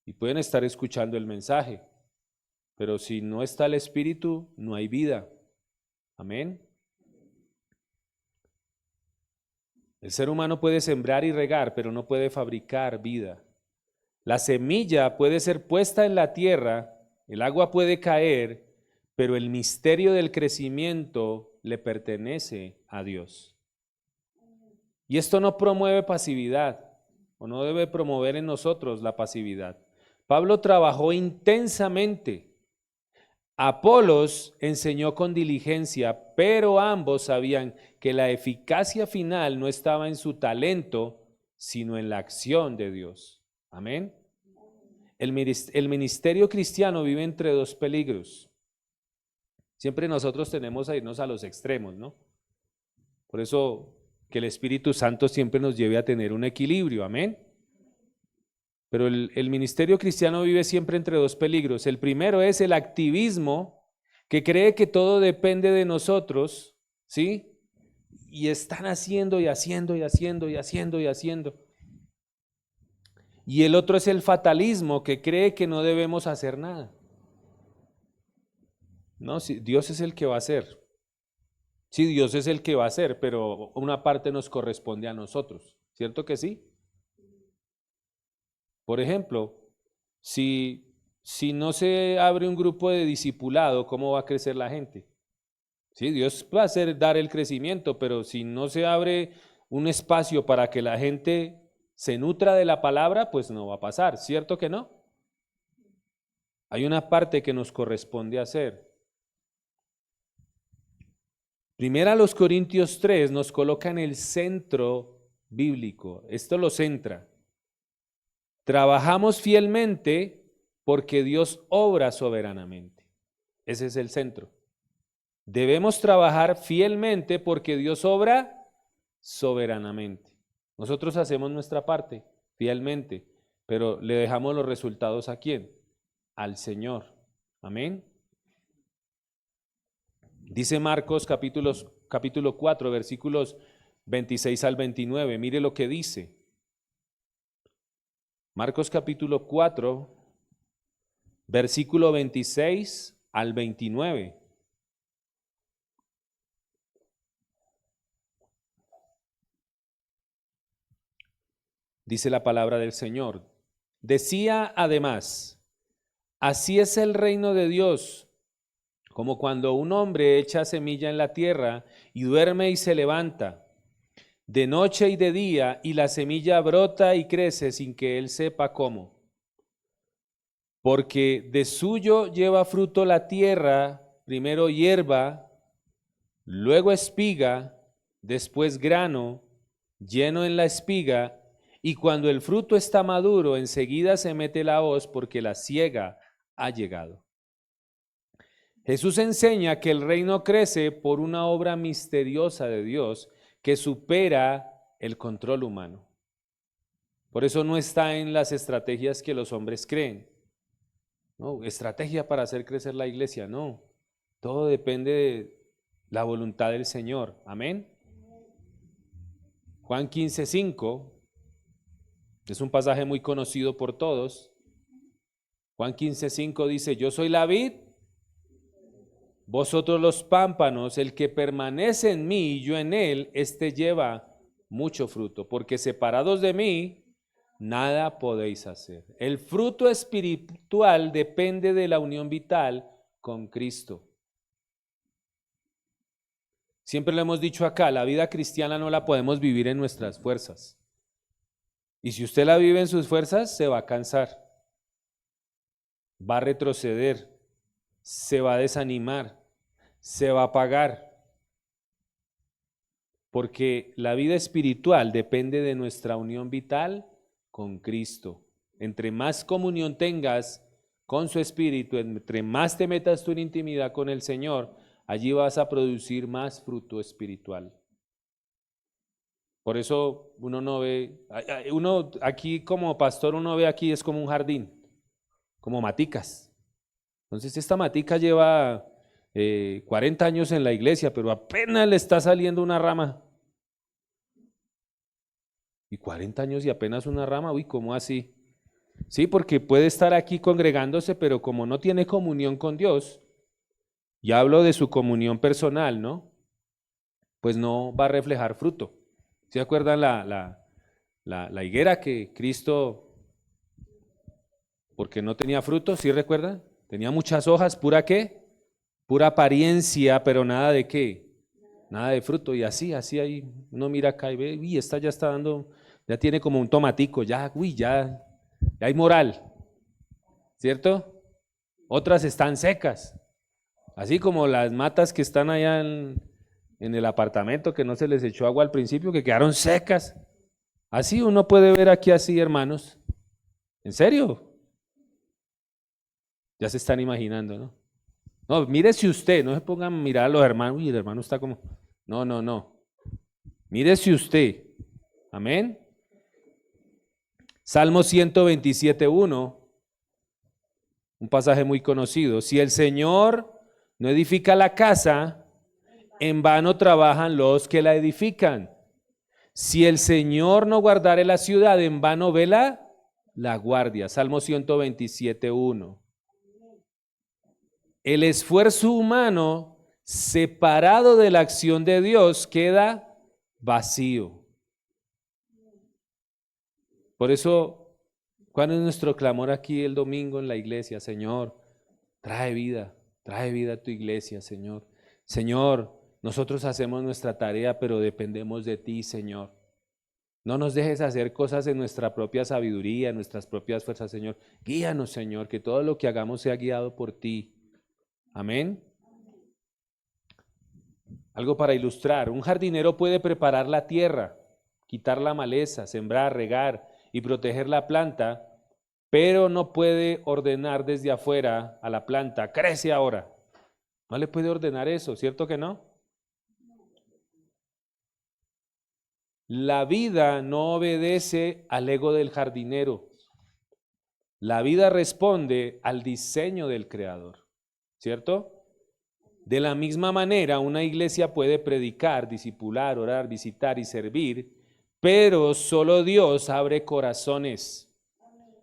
[SPEAKER 1] y pueden estar escuchando el mensaje, pero si no está el Espíritu, no hay vida. Amén. El ser humano puede sembrar y regar, pero no puede fabricar vida. La semilla puede ser puesta en la tierra, el agua puede caer, pero el misterio del crecimiento le pertenece a Dios. Y esto no promueve pasividad, o no debe promover en nosotros la pasividad. Pablo trabajó intensamente. Apolos enseñó con diligencia, pero ambos sabían que la eficacia final no estaba en su talento, sino en la acción de Dios. Amén. El ministerio cristiano vive entre dos peligros. Siempre nosotros tenemos a irnos a los extremos, ¿no? Por eso que el Espíritu Santo siempre nos lleve a tener un equilibrio, amén. Pero el ministerio cristiano vive siempre entre dos peligros. El primero es el activismo, que cree que todo depende de nosotros, ¿sí? Y están haciendo y haciendo y haciendo y haciendo y haciendo. Y el otro es el fatalismo, que cree que no debemos hacer nada. No, sí, Dios es el que va a hacer. Sí, Dios es el que va a hacer, pero una parte nos corresponde a nosotros, ¿cierto que sí? Por ejemplo, si no se abre un grupo de discipulado, ¿cómo va a crecer la gente? Sí, Dios va a hacer dar el crecimiento, pero si no se abre un espacio para que la gente se nutra de la palabra, pues no va a pasar, ¿cierto que no? Hay una parte que nos corresponde hacer. Primera los Corintios 3 nos coloca en el centro bíblico. Esto lo centra. Trabajamos fielmente porque Dios obra soberanamente. Ese es el centro. Debemos trabajar fielmente porque Dios obra soberanamente. Nosotros hacemos nuestra parte fielmente, pero le dejamos los resultados ¿a quién? Al Señor. Amén. Dice Marcos capítulo 4, versículos 26 al 29. Mire lo que dice. Marcos capítulo 4, versículo 26 al 29. Dice la palabra del Señor. Decía además, así es el reino de Dios, como cuando un hombre echa semilla en la tierra y duerme y se levanta, de noche y de día, y la semilla brota y crece sin que él sepa cómo. Porque de suyo lleva fruto la tierra, primero hierba, luego espiga, después grano, lleno en la espiga, y cuando el fruto está maduro, enseguida se mete la hoz porque la siega ha llegado. Jesús enseña que el reino crece por una obra misteriosa de Dios que supera el control humano. Por eso no está en las estrategias que los hombres creen. No, estrategia para hacer crecer la iglesia, no. Todo depende de la voluntad del Señor. Amén. Juan 15:5 es un pasaje muy conocido por todos. Juan 15:5 dice, yo soy la vid, vosotros los pámpanos, el que permanece en mí y yo en él, éste lleva mucho fruto, porque separados de mí, nada podéis hacer. El fruto espiritual depende de la unión vital con Cristo. Siempre lo hemos dicho acá, la vida cristiana no la podemos vivir en nuestras fuerzas. Y si usted la vive en sus fuerzas, se va a cansar, va a retroceder, se va a desanimar, se va a apagar. Porque la vida espiritual depende de nuestra unión vital con Cristo. Entre más comunión tengas con su espíritu, entre más te metas tú en intimidad con el Señor, allí vas a producir más fruto espiritual. Por eso uno no ve, uno aquí como pastor, uno ve aquí es como un jardín, como maticas. Entonces esta matica lleva 40 años en la iglesia, pero apenas le está saliendo una rama. Y 40 años y apenas una rama, uy, ¿cómo así? Sí, porque puede estar aquí congregándose, pero como no tiene comunión con Dios, y hablo de su comunión personal, ¿no? Pues no va a reflejar fruto. ¿Se acuerdan la higuera que Cristo, porque no tenía fruto, ¿sí recuerdan? Tenía muchas hojas, ¿pura qué? Pura apariencia, pero nada de qué, nada de fruto. Y así ahí uno mira acá y ve, uy, esta ya está dando, ya tiene como un tomatico, ya, uy, ya hay moral, ¿cierto? Otras están secas, así como las matas que están allá en el apartamento que no se les echó agua al principio, que quedaron secas. Así uno puede ver aquí así, hermanos. ¿En serio? Ya se están imaginando, ¿no? No, mírese usted, no se pongan a mirar a los hermanos, uy, el hermano está como, no, no, no. Mírese usted, amén. Salmo 127:1, un pasaje muy conocido. Si el Señor no edifica la casa, en vano trabajan los que la edifican. Si el Señor no guardare la ciudad, en vano vela la guardia. Salmo 127:1. El esfuerzo humano separado de la acción de Dios queda vacío. Por eso, ¿cuál es nuestro clamor aquí el domingo en la iglesia? Señor, trae vida a tu iglesia, Señor. Señor, nosotros hacemos nuestra tarea, pero dependemos de ti, Señor. No nos dejes hacer cosas en nuestra propia sabiduría, en nuestras propias fuerzas, Señor. Guíanos, Señor, que todo lo que hagamos sea guiado por ti. Amén. Algo para ilustrar. Un jardinero puede preparar la tierra, quitar la maleza, sembrar, regar y proteger la planta, pero no puede ordenar desde afuera a la planta, crece ahora. No le puede ordenar eso, ¿cierto que no? La vida no obedece al ego del jardinero. La vida responde al diseño del Creador, ¿cierto? De la misma manera, una iglesia puede predicar, discipular, orar, visitar y servir, pero solo Dios abre corazones,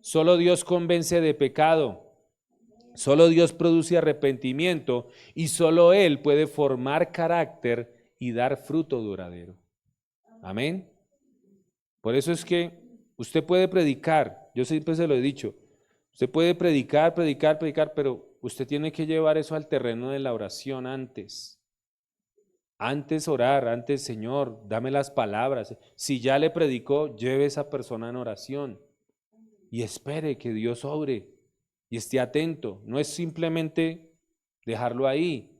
[SPEAKER 1] solo Dios convence de pecado, solo Dios produce arrepentimiento y solo Él puede formar carácter y dar fruto duradero. Amén. Por eso es que usted puede predicar, yo siempre se lo he dicho, usted puede predicar, pero usted tiene que llevar eso al terreno de la oración antes. Antes orar, antes, Señor, dame las palabras. Si ya le predicó, lleve a esa persona en oración y espere que Dios obre y esté atento. No es simplemente dejarlo ahí,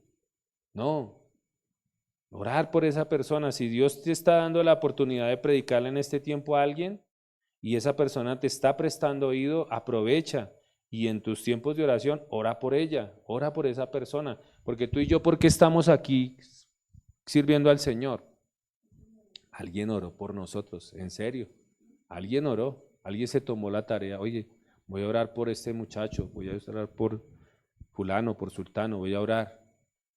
[SPEAKER 1] no. Orar por esa persona. Si Dios te está dando la oportunidad de predicarle en este tiempo a alguien y esa persona te está prestando oído, aprovecha. Y en tus tiempos de oración, ora por ella, ora por esa persona. Porque tú y yo, ¿por qué estamos aquí sirviendo al Señor? Alguien oró por nosotros, en serio. Alguien oró, alguien se tomó la tarea. Oye, voy a orar por este muchacho, voy a orar por fulano, por sultano, voy a orar.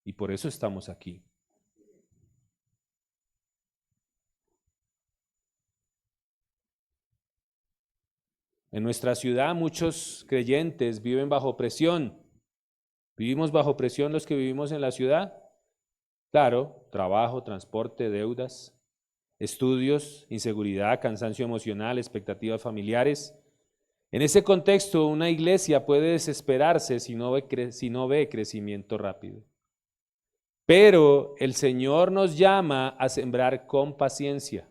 [SPEAKER 1] Y por eso estamos aquí. En nuestra ciudad muchos creyentes viven bajo presión. ¿Vivimos bajo presión los que vivimos en la ciudad? Claro, trabajo, transporte, deudas, estudios, inseguridad, cansancio emocional, expectativas familiares. En ese contexto, una iglesia puede desesperarse si no ve crecimiento rápido. Pero el Señor nos llama a sembrar con paciencia.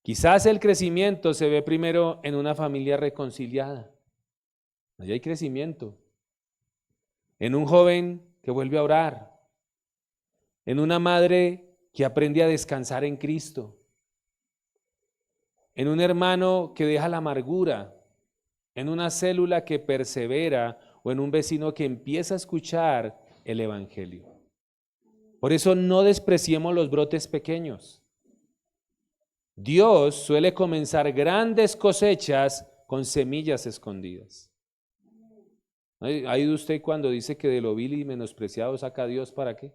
[SPEAKER 1] Quizás el crecimiento se ve primero en una familia reconciliada. Allí hay crecimiento. En un joven que vuelve a orar. En una madre que aprende a descansar en Cristo. En un hermano que deja la amargura. En una célula que persevera o en un vecino que empieza a escuchar el Evangelio. Por eso no despreciemos los brotes pequeños. Dios suele comenzar grandes cosechas con semillas escondidas. ¿Ha ido usted cuando dice que de lo vil y menospreciado saca a Dios para qué?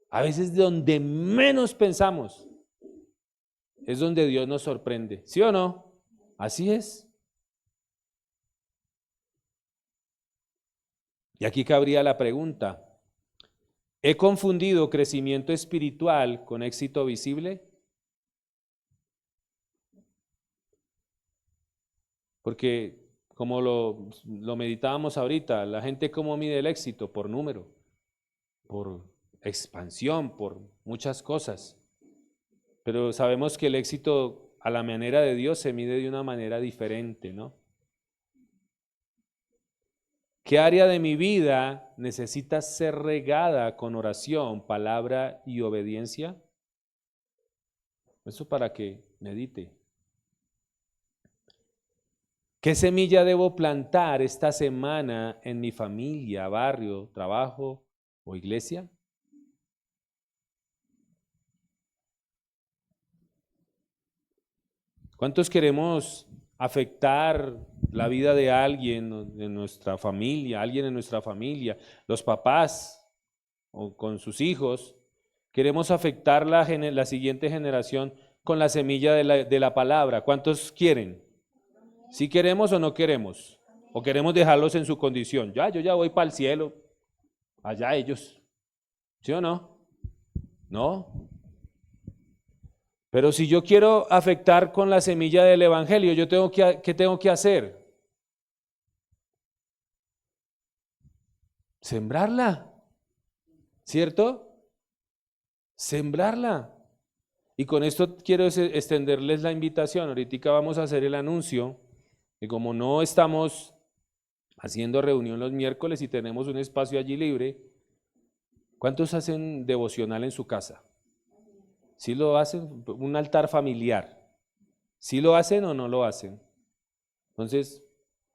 [SPEAKER 1] A veces de donde menos pensamos es donde Dios nos sorprende. ¿Sí o no? Así es. Y aquí cabría la pregunta, ¿he confundido crecimiento espiritual con éxito visible? Porque como lo meditábamos ahorita, la gente cómo mide el éxito, por número, por expansión, por muchas cosas. Pero sabemos que el éxito a la manera de Dios se mide de una manera diferente, ¿no? ¿Qué área de mi vida necesita ser regada con oración, palabra y obediencia? Eso para que medite. ¿Qué semilla debo plantar esta semana en mi familia, barrio, trabajo o iglesia? ¿Cuántos queremos afectar la vida de alguien de nuestra familia, alguien en nuestra familia, los papás o con sus hijos? Queremos afectar la siguiente generación con la semilla de la palabra. ¿Cuántos quieren? ¿Sí queremos o no queremos? ¿O queremos dejarlos en su condición? Yo ya voy para el cielo, allá ellos. ¿Sí o no? No. Pero si yo quiero afectar con la semilla del evangelio, ¿qué tengo que hacer? Sembrarla, ¿cierto? Sembrarla. Y con esto quiero extenderles la invitación. Ahorita vamos a hacer el anuncio, y como no estamos haciendo reunión los miércoles y tenemos un espacio allí libre, ¿cuántos hacen devocional en su casa? ¿Sí lo hacen? Un altar familiar. ¿Sí lo hacen o no lo hacen? Entonces,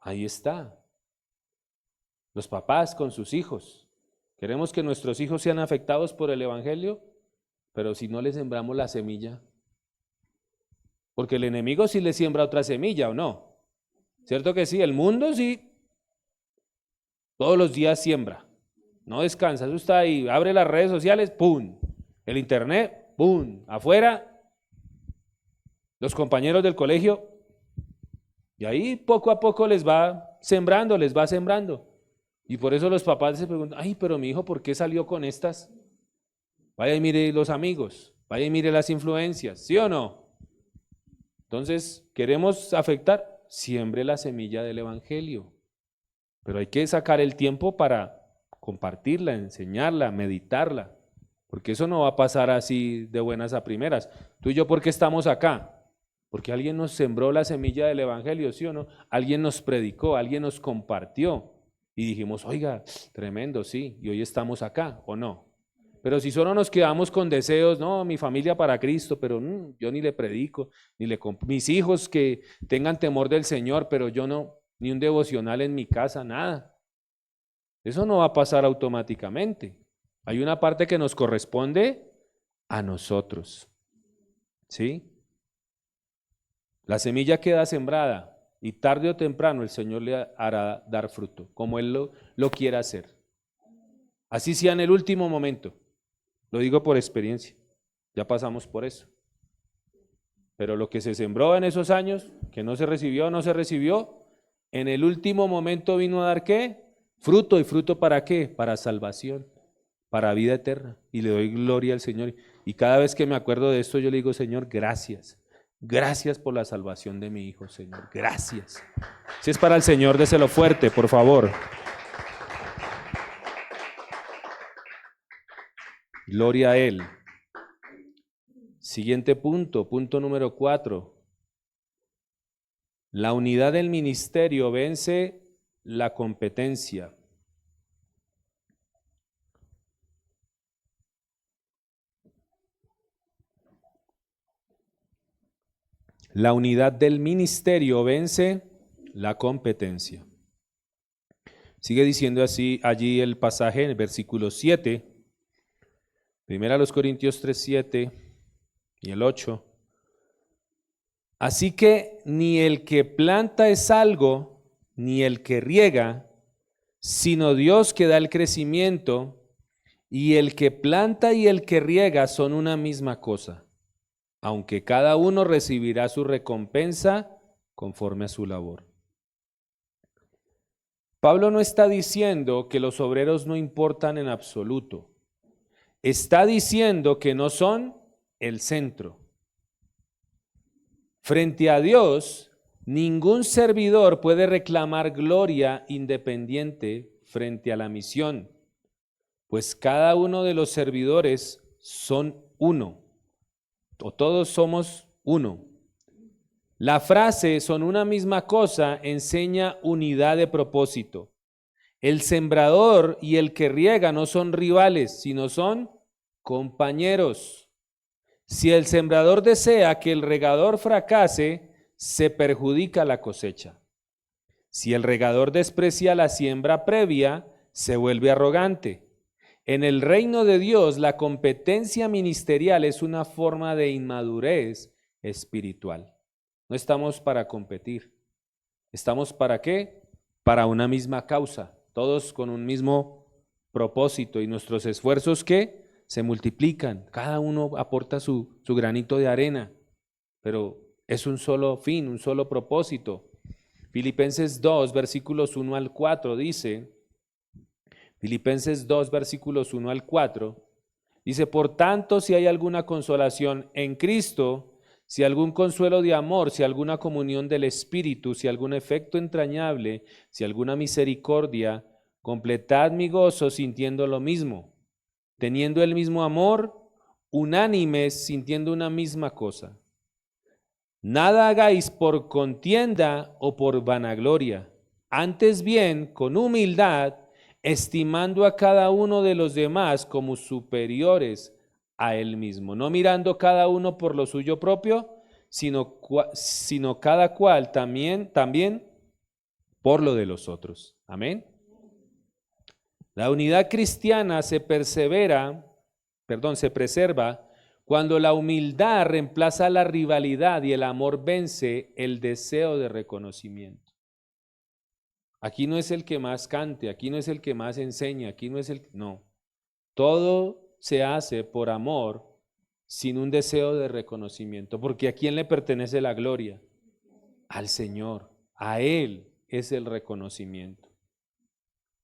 [SPEAKER 1] ahí está. Los papás con sus hijos. Queremos que nuestros hijos sean afectados por el evangelio, pero si no les sembramos la semilla, porque el enemigo sí le siembra otra semilla, ¿o no? ¿Cierto que sí? El mundo sí, todos los días siembra, no descansa, eso está ahí, abre las redes sociales, ¡pum! El internet, ¡pum! Afuera, los compañeros del colegio, y ahí poco a poco les va sembrando, les va sembrando. Y por eso los papás se preguntan, ay, pero mi hijo, ¿por qué salió con estas? Vaya y mire los amigos, vaya y mire las influencias, ¿sí o no? Entonces, ¿queremos afectar? Siembre la semilla del evangelio. Pero hay que sacar el tiempo para compartirla, enseñarla, meditarla, porque eso no va a pasar así de buenas a primeras. Tú y yo, ¿por qué estamos acá? Porque alguien nos sembró la semilla del evangelio, ¿sí o no? Alguien nos predicó, alguien nos compartió y dijimos, oiga, tremendo, sí, y hoy estamos acá, ¿o no? Pero si solo nos quedamos con deseos, no, mi familia para Cristo, pero yo ni le predico, mis hijos que tengan temor del Señor, pero yo no, ni un devocional en mi casa, nada. Eso no va a pasar automáticamente. Hay una parte que nos corresponde a nosotros, ¿sí? La semilla queda sembrada y tarde o temprano el Señor le hará dar fruto, como Él lo quiera hacer. Así sea en el último momento. Lo digo por experiencia, ya pasamos por eso. Pero lo que se sembró en esos años, que no se recibió, en el último momento vino a dar ¿qué? Fruto. ¿Y fruto para qué? Para salvación, para vida eterna. Y le doy gloria al Señor. Y cada vez que me acuerdo de esto, yo le digo, Señor, gracias. Gracias por la salvación de mi hijo, Señor. Gracias. Si es para el Señor, déselo fuerte, por favor. Gloria a Él. Siguiente punto, punto número 4. La unidad del ministerio vence la competencia. La unidad del ministerio vence la competencia. Sigue diciendo así allí el pasaje en el versículo 7. Primera los Corintios 3, 7 y el 8. Así que ni el que planta es algo, ni el que riega, sino Dios que da el crecimiento, y el que planta y el que riega son una misma cosa, aunque cada uno recibirá su recompensa conforme a su labor. Pablo no está diciendo que los obreros no importan en absoluto. Está diciendo que no son el centro. Frente a Dios, ningún servidor puede reclamar gloria independiente frente a la misión, pues cada uno de los servidores son uno, o todos somos uno. La frase "son una misma cosa" enseña unidad de propósito. El sembrador y el que riega no son rivales, sino son compañeros. Si el sembrador desea que el regador fracase, se perjudica la cosecha. Si el regador desprecia la siembra previa, se vuelve arrogante. En el reino de Dios, la competencia ministerial es una forma de inmadurez espiritual. No estamos para competir. ¿Estamos para qué? Para una misma causa, todos con un mismo propósito, y nuestros esfuerzos que se multiplican. Cada uno aporta su granito de arena, pero es un solo fin, un solo propósito. Filipenses 2, versículos 1 al 4 dice, Filipenses 2, versículos 1 al 4, dice, por tanto, si hay alguna consolación en Cristo, si algún consuelo de amor, si alguna comunión del Espíritu, si algún efecto entrañable, si alguna misericordia, completad mi gozo sintiendo lo mismo, teniendo el mismo amor, unánimes, sintiendo una misma cosa. Nada hagáis por contienda o por vanagloria, antes bien, con humildad, estimando a cada uno de los demás como superiores a él mismo, no mirando cada uno por lo suyo propio, sino cada cual también por lo de los otros. Amén. La unidad cristiana se preserva cuando la humildad reemplaza la rivalidad y el amor vence el deseo de reconocimiento. Aquí no es el que más cante, aquí no es el que más enseña, aquí no es no. Todo se hace por amor, sin un deseo de reconocimiento, porque ¿a quién le pertenece la gloria? Al Señor, a Él es el reconocimiento.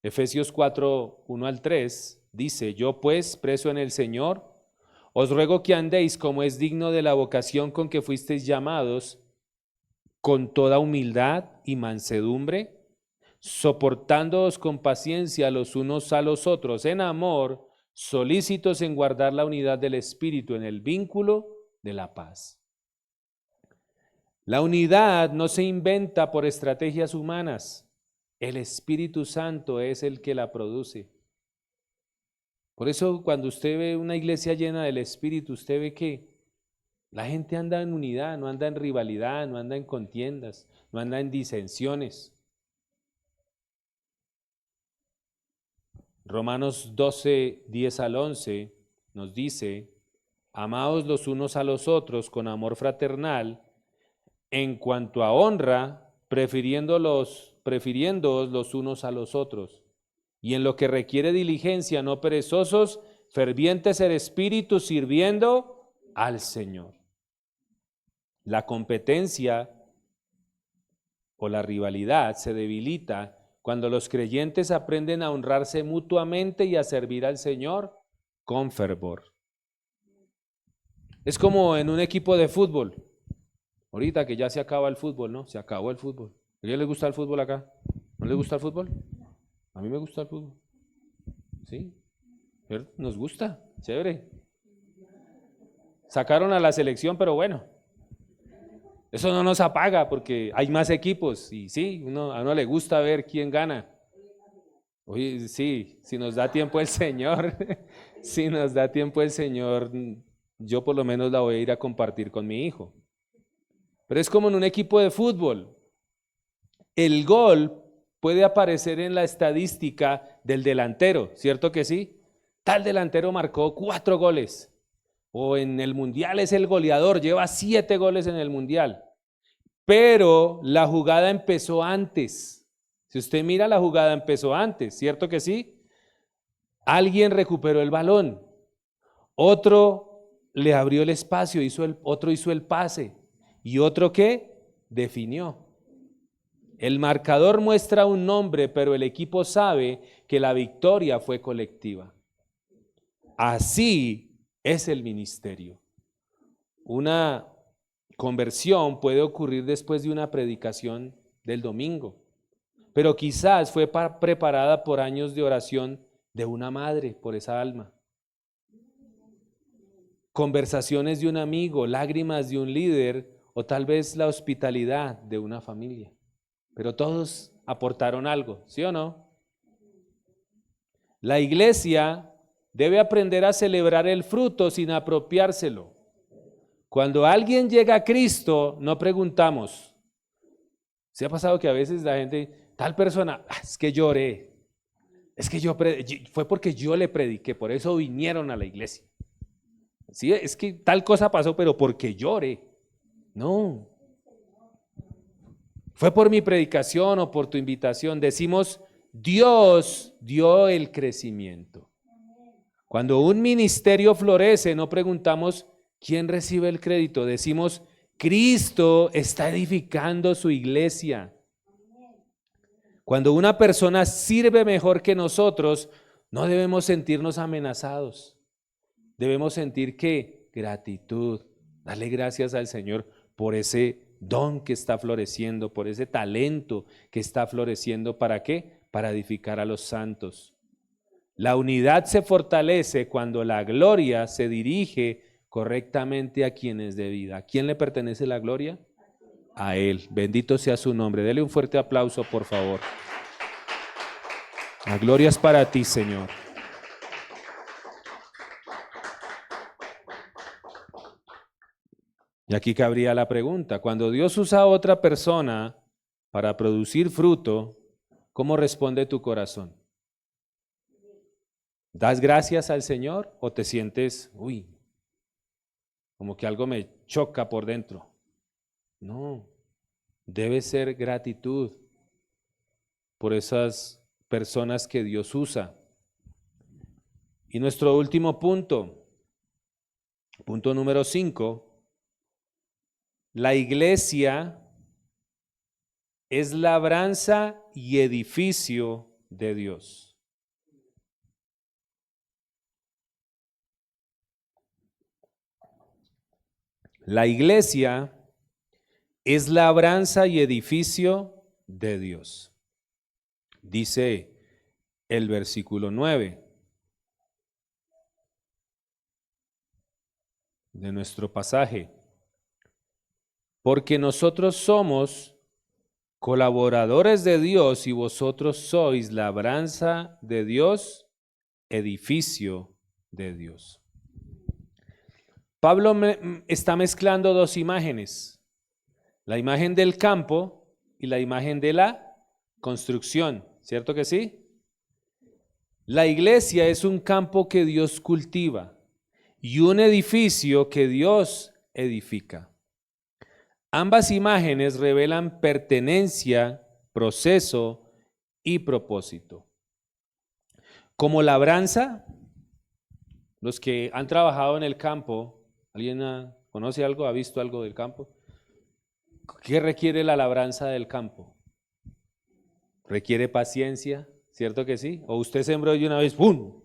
[SPEAKER 1] Efesios 4, 1 al 3 dice, yo pues, preso en el Señor, os ruego que andéis como es digno de la vocación con que fuisteis llamados, con toda humildad y mansedumbre, soportándoos con paciencia los unos a los otros en amor, solícitos en guardar la unidad del Espíritu en el vínculo de la paz. La unidad no se inventa por estrategias humanas. El Espíritu Santo es el que la produce. Por eso cuando usted ve una iglesia llena del Espíritu, usted ve que la gente anda en unidad, no anda en rivalidad, no anda en contiendas, no anda en disensiones. Romanos 12, 10 al 11 nos dice, amaos los unos a los otros con amor fraternal, en cuanto a honra, prefiriéndoos los unos a los otros, y en lo que requiere diligencia, no perezosos, fervientes en espíritu, sirviendo al Señor. La competencia o la rivalidad se debilita cuando los creyentes aprenden a honrarse mutuamente y a servir al Señor con fervor. Es como en un equipo de fútbol. Ahorita que ya se acaba el fútbol, ¿no? Se acabó el fútbol. ¿A quién le gusta el fútbol acá? ¿No le gusta el fútbol? A mí me gusta el fútbol. Sí, pero nos gusta, chévere. Sacaron a la selección, pero bueno, eso no nos apaga porque hay más equipos y sí, a uno le gusta ver quién gana. Oye, sí, si nos da tiempo el Señor, si nos da tiempo el Señor, yo por lo menos la voy a ir a compartir con mi hijo. Pero es como en un equipo de fútbol. El gol puede aparecer en la estadística del delantero, ¿cierto que sí? Tal delantero marcó 4 goles. O en el mundial es el goleador, lleva 7 goles en el mundial. Pero la jugada empezó antes. Si usted mira, la jugada empezó antes, ¿cierto que sí? Alguien recuperó el balón. Otro le abrió el espacio, otro hizo el pase. ¿Y otro qué? Definió. El marcador muestra un nombre, pero el equipo sabe que la victoria fue colectiva. Así es el ministerio. Una conversión puede ocurrir después de una predicación del domingo, pero quizás fue preparada por años de oración de una madre por esa alma. Conversaciones de un amigo, lágrimas de un líder o tal vez la hospitalidad de una familia. Pero todos aportaron algo, ¿sí o no? La iglesia debe aprender a celebrar el fruto sin apropiárselo. Cuando alguien llega a Cristo, no preguntamos, ¿Se ha pasado que a veces la gente, tal persona, es que lloré, es que fue porque yo le prediqué, por eso vinieron a la iglesia? Sí, es que tal cosa pasó, pero porque lloré. No, fue por mi predicación o por tu invitación. Decimos, Dios dio el crecimiento. Cuando un ministerio florece, no preguntamos quién recibe el crédito. Decimos, Cristo está edificando su iglesia. Cuando una persona sirve mejor que nosotros, no debemos sentirnos amenazados. Debemos sentir que gratitud, darle gracias al Señor por ese don que está floreciendo, por ese talento que está floreciendo. ¿Para qué? Para edificar a los santos. La unidad se fortalece cuando la gloria se dirige correctamente a quien es debida. ¿A quién le pertenece la gloria? A Él. Bendito sea su nombre. Dele un fuerte aplauso, por favor. La gloria es para ti, Señor. Y aquí cabría la pregunta, cuando Dios usa a otra persona para producir fruto, ¿cómo responde tu corazón? ¿Das gracias al Señor o te sientes, como que algo me choca por dentro? No, debe ser gratitud por esas personas que Dios usa. Y nuestro último punto número 5, la iglesia es labranza y edificio de Dios. La iglesia es labranza y edificio de Dios. Dice el versículo 9 de nuestro pasaje. Porque nosotros somos colaboradores de Dios y vosotros sois labranza de Dios, edificio de Dios. Pablo está mezclando dos imágenes, la imagen del campo y la imagen de la construcción, ¿cierto que sí? La iglesia es un campo que Dios cultiva y un edificio que Dios edifica. Ambas imágenes revelan pertenencia, proceso y propósito. Como labranza, los que han trabajado en el campo, ¿alguien conoce algo, ha visto algo del campo? ¿Qué requiere la labranza del campo? Requiere paciencia, ¿cierto que sí? O usted sembró y una vez, ¡pum!,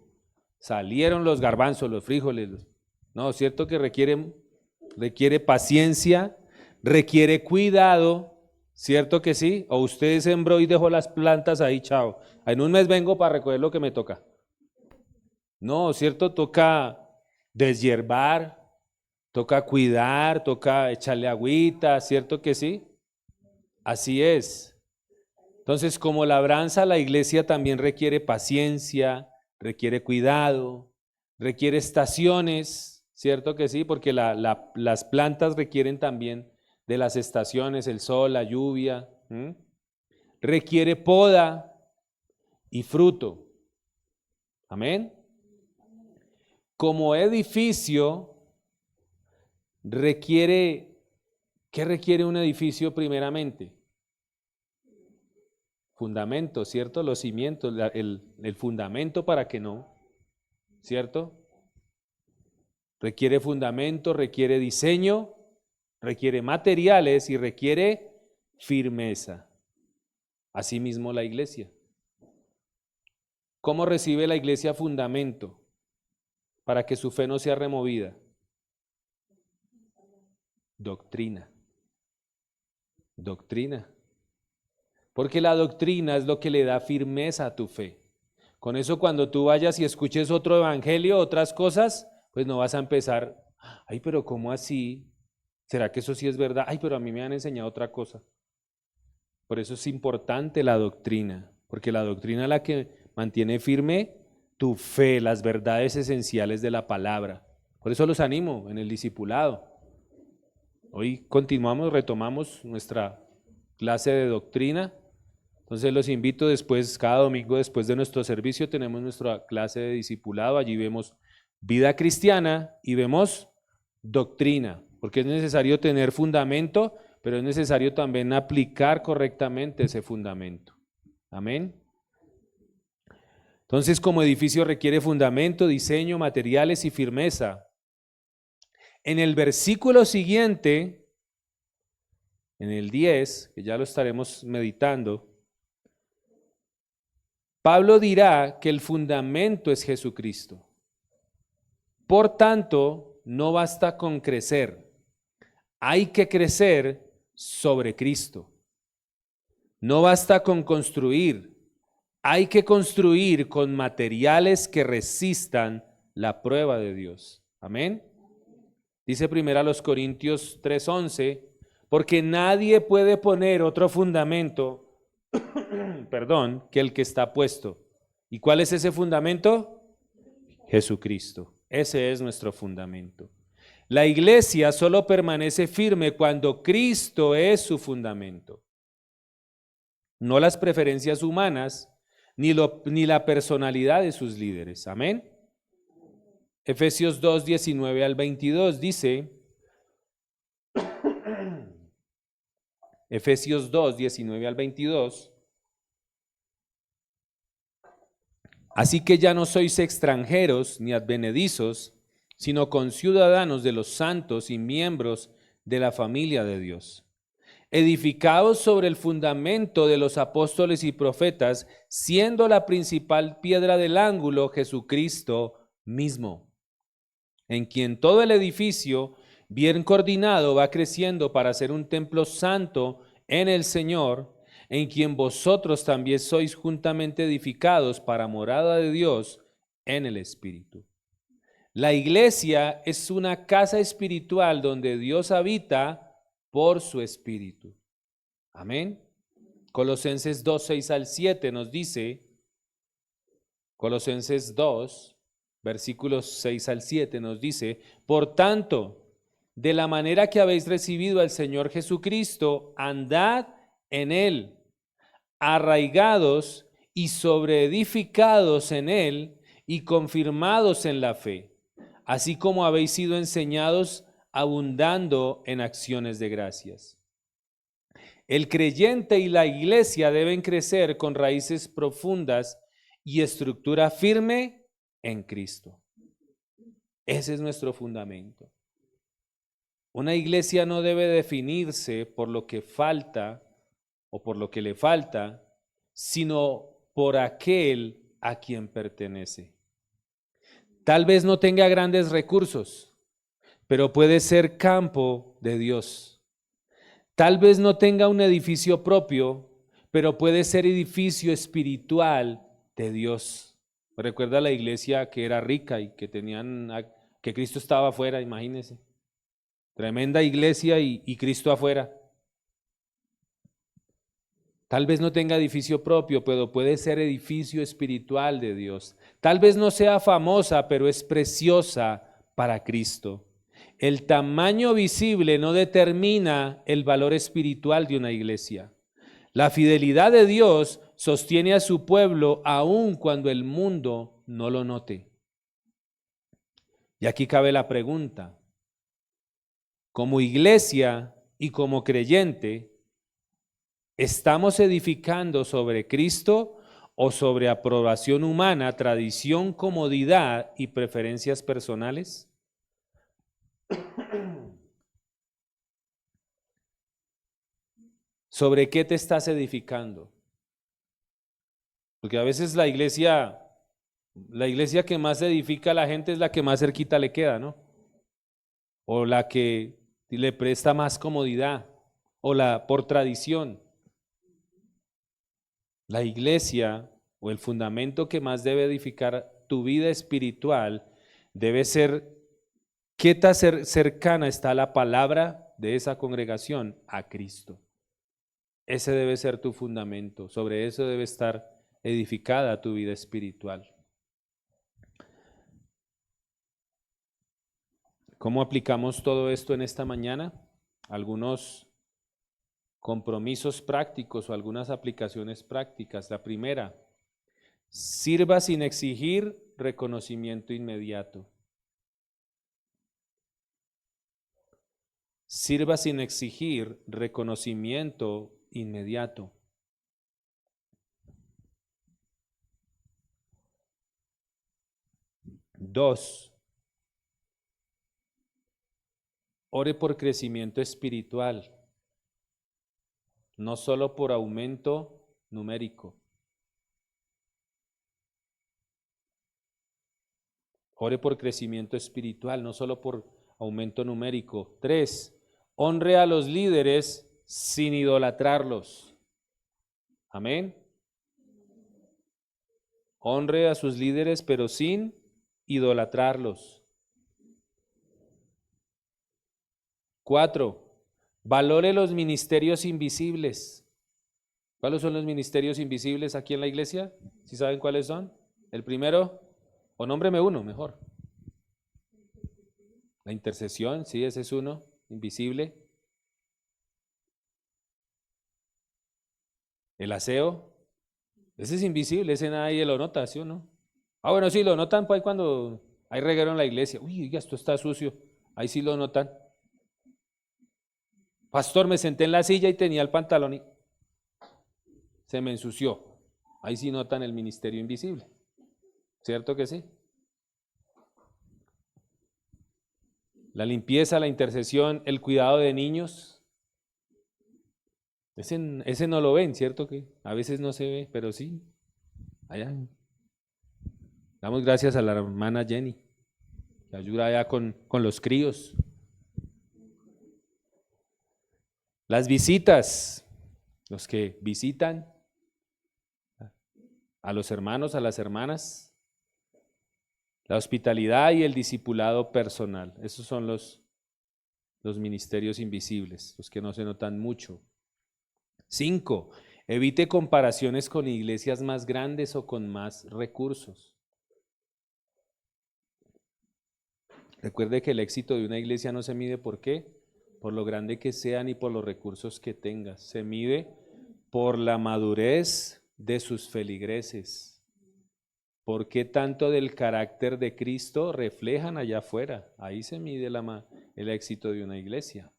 [SPEAKER 1] salieron los garbanzos, los frijoles. No, ¿cierto que requiere paciencia? Requiere cuidado, ¿cierto que sí? O usted sembró y dejó las plantas ahí, chao. En un mes vengo para recoger lo que me toca. No, ¿cierto? Toca deshiervar, toca cuidar, toca echarle agüita, ¿cierto que sí? Así es. Entonces, como labranza, la iglesia también requiere paciencia, requiere cuidado, requiere estaciones, ¿cierto que sí? Porque las plantas requieren también de las estaciones, el sol, la lluvia, requiere poda y fruto. Amén. Como edificio ¿qué requiere un edificio primeramente? Fundamento, ¿cierto? Los cimientos, el fundamento para que no, ¿cierto? Requiere fundamento, requiere diseño, requiere materiales y requiere firmeza. Asimismo la iglesia. ¿Cómo recibe la iglesia fundamento para que su fe no sea removida? Doctrina. Doctrina. Porque la doctrina es lo que le da firmeza a tu fe. Con eso cuando tú vayas y escuches otro evangelio, otras cosas, pues no vas a empezar, ay, pero ¿cómo así? ¿Será que eso sí es verdad? Ay, pero a mí me han enseñado otra cosa. Por eso es importante la doctrina, porque la doctrina es la que mantiene firme tu fe, las verdades esenciales de la palabra. Por eso los animo en el discipulado. Hoy continuamos, retomamos nuestra clase de doctrina. Entonces los invito después, cada domingo después de nuestro servicio, tenemos nuestra clase de discipulado. Allí vemos vida cristiana y vemos doctrina, porque es necesario tener fundamento, pero es necesario también aplicar correctamente ese fundamento. Amén. Entonces, como edificio requiere fundamento, diseño, materiales y firmeza. En el versículo siguiente, en el 10, que ya lo estaremos meditando, Pablo dirá que el fundamento es Jesucristo. Por tanto, no basta con crecer, hay que crecer sobre Cristo. No basta con construir, hay que construir con materiales que resistan la prueba de Dios. Amén. Dice primero a los Corintios 3:11, porque nadie puede poner otro fundamento, perdón, que el que está puesto. ¿Y cuál es ese fundamento? Jesucristo. Ese es nuestro fundamento. La iglesia solo permanece firme cuando Cristo es su fundamento. No las preferencias humanas, ni la personalidad de sus líderes. Amén. Efesios 2, 19 al 22 dice, Efesios 2, 19 al 22, así que ya no sois extranjeros ni advenedizos, sino conciudadanos de los santos y miembros de la familia de Dios, edificados sobre el fundamento de los apóstoles y profetas, siendo la principal piedra del ángulo Jesucristo mismo, en quien todo el edificio, bien coordinado, va creciendo para ser un templo santo en el Señor, en quien vosotros también sois juntamente edificados para morada de Dios en el Espíritu. La iglesia es una casa espiritual donde Dios habita por su Espíritu. Amén. Colosenses 2, 6 al 7 nos dice, Colosenses 2, versículos 6 al 7 nos dice, por tanto, de la manera que habéis recibido al Señor Jesucristo, andad en Él, arraigados y sobreedificados en Él y confirmados en la fe, así como habéis sido enseñados, abundando en acciones de gracias. El creyente y la iglesia deben crecer con raíces profundas y estructura firme en Cristo. Ese es nuestro fundamento. Una iglesia no debe definirse por lo que falta o por lo que le falta, sino por aquel a quien pertenece. Tal vez no tenga grandes recursos, pero puede ser campo de Dios. Tal vez no tenga un edificio propio, pero puede ser edificio espiritual de Dios. Recuerda la iglesia que era rica y que que Cristo estaba afuera, imagínense. Tremenda iglesia y Cristo afuera. Tal vez no tenga edificio propio, pero puede ser edificio espiritual de Dios. Tal vez no sea famosa, pero es preciosa para Cristo. El tamaño visible no determina el valor espiritual de una iglesia. La fidelidad de Dios sostiene a su pueblo aun cuando el mundo no lo note. Y aquí cabe la pregunta. Como iglesia y como creyente, ¿estamos edificando sobre Cristo o sobre aprobación humana, tradición, comodidad y preferencias personales? ¿Sobre qué te estás edificando? Porque a veces la iglesia que más edifica a la gente es la que más cerquita le queda, ¿no? O la que le presta más comodidad, o por tradición. La iglesia o el fundamento que más debe edificar tu vida espiritual debe ser qué tan cercana está la palabra de esa congregación a Cristo. Ese debe ser tu fundamento, sobre eso debe estar edificada tu vida espiritual. ¿Cómo aplicamos todo esto en esta mañana? Algunos compromisos prácticos o algunas aplicaciones prácticas. La primera, sirva sin exigir reconocimiento inmediato. Sirva sin exigir reconocimiento inmediato. Dos, ore por crecimiento espiritual, no solo por aumento numérico. Ore por crecimiento espiritual, no solo por aumento numérico. Tres, honre a los líderes sin idolatrarlos. Amén. Honre a sus líderes, pero sin idolatrarlos. 4, valore los ministerios invisibles. ¿Cuáles son los ministerios invisibles aquí en la iglesia? ¿Sí saben cuáles son? El primero, o nómbreme uno mejor. La intercesión, sí, ese es uno, invisible. El aseo, ese es invisible, ese nadie lo nota, ¿sí o no? Ah, bueno, sí, lo notan pues cuando hay reguero en la iglesia. Uy, oiga, esto está sucio. Ahí sí lo notan. Pastor, me senté en la silla y tenía el pantalón y se me ensució. Ahí sí notan el ministerio invisible. ¿Cierto que sí? La limpieza, la intercesión, el cuidado de niños. Ese no lo ven, ¿cierto? Que a veces no se ve, pero sí. Allá. Damos gracias a la hermana Jenny, que ayuda allá con los críos. Las visitas, los que visitan a los hermanos, a las hermanas. La hospitalidad y el discipulado personal. Esos son los ministerios invisibles, los que no se notan mucho. 5, evite comparaciones con iglesias más grandes o con más recursos. Recuerde que el éxito de una iglesia no se mide por qué, por lo grande que sea ni por los recursos que tenga. Se mide por la madurez de sus feligreses. ¿Por qué tanto del carácter de Cristo reflejan allá afuera? Ahí se mide el éxito de una iglesia.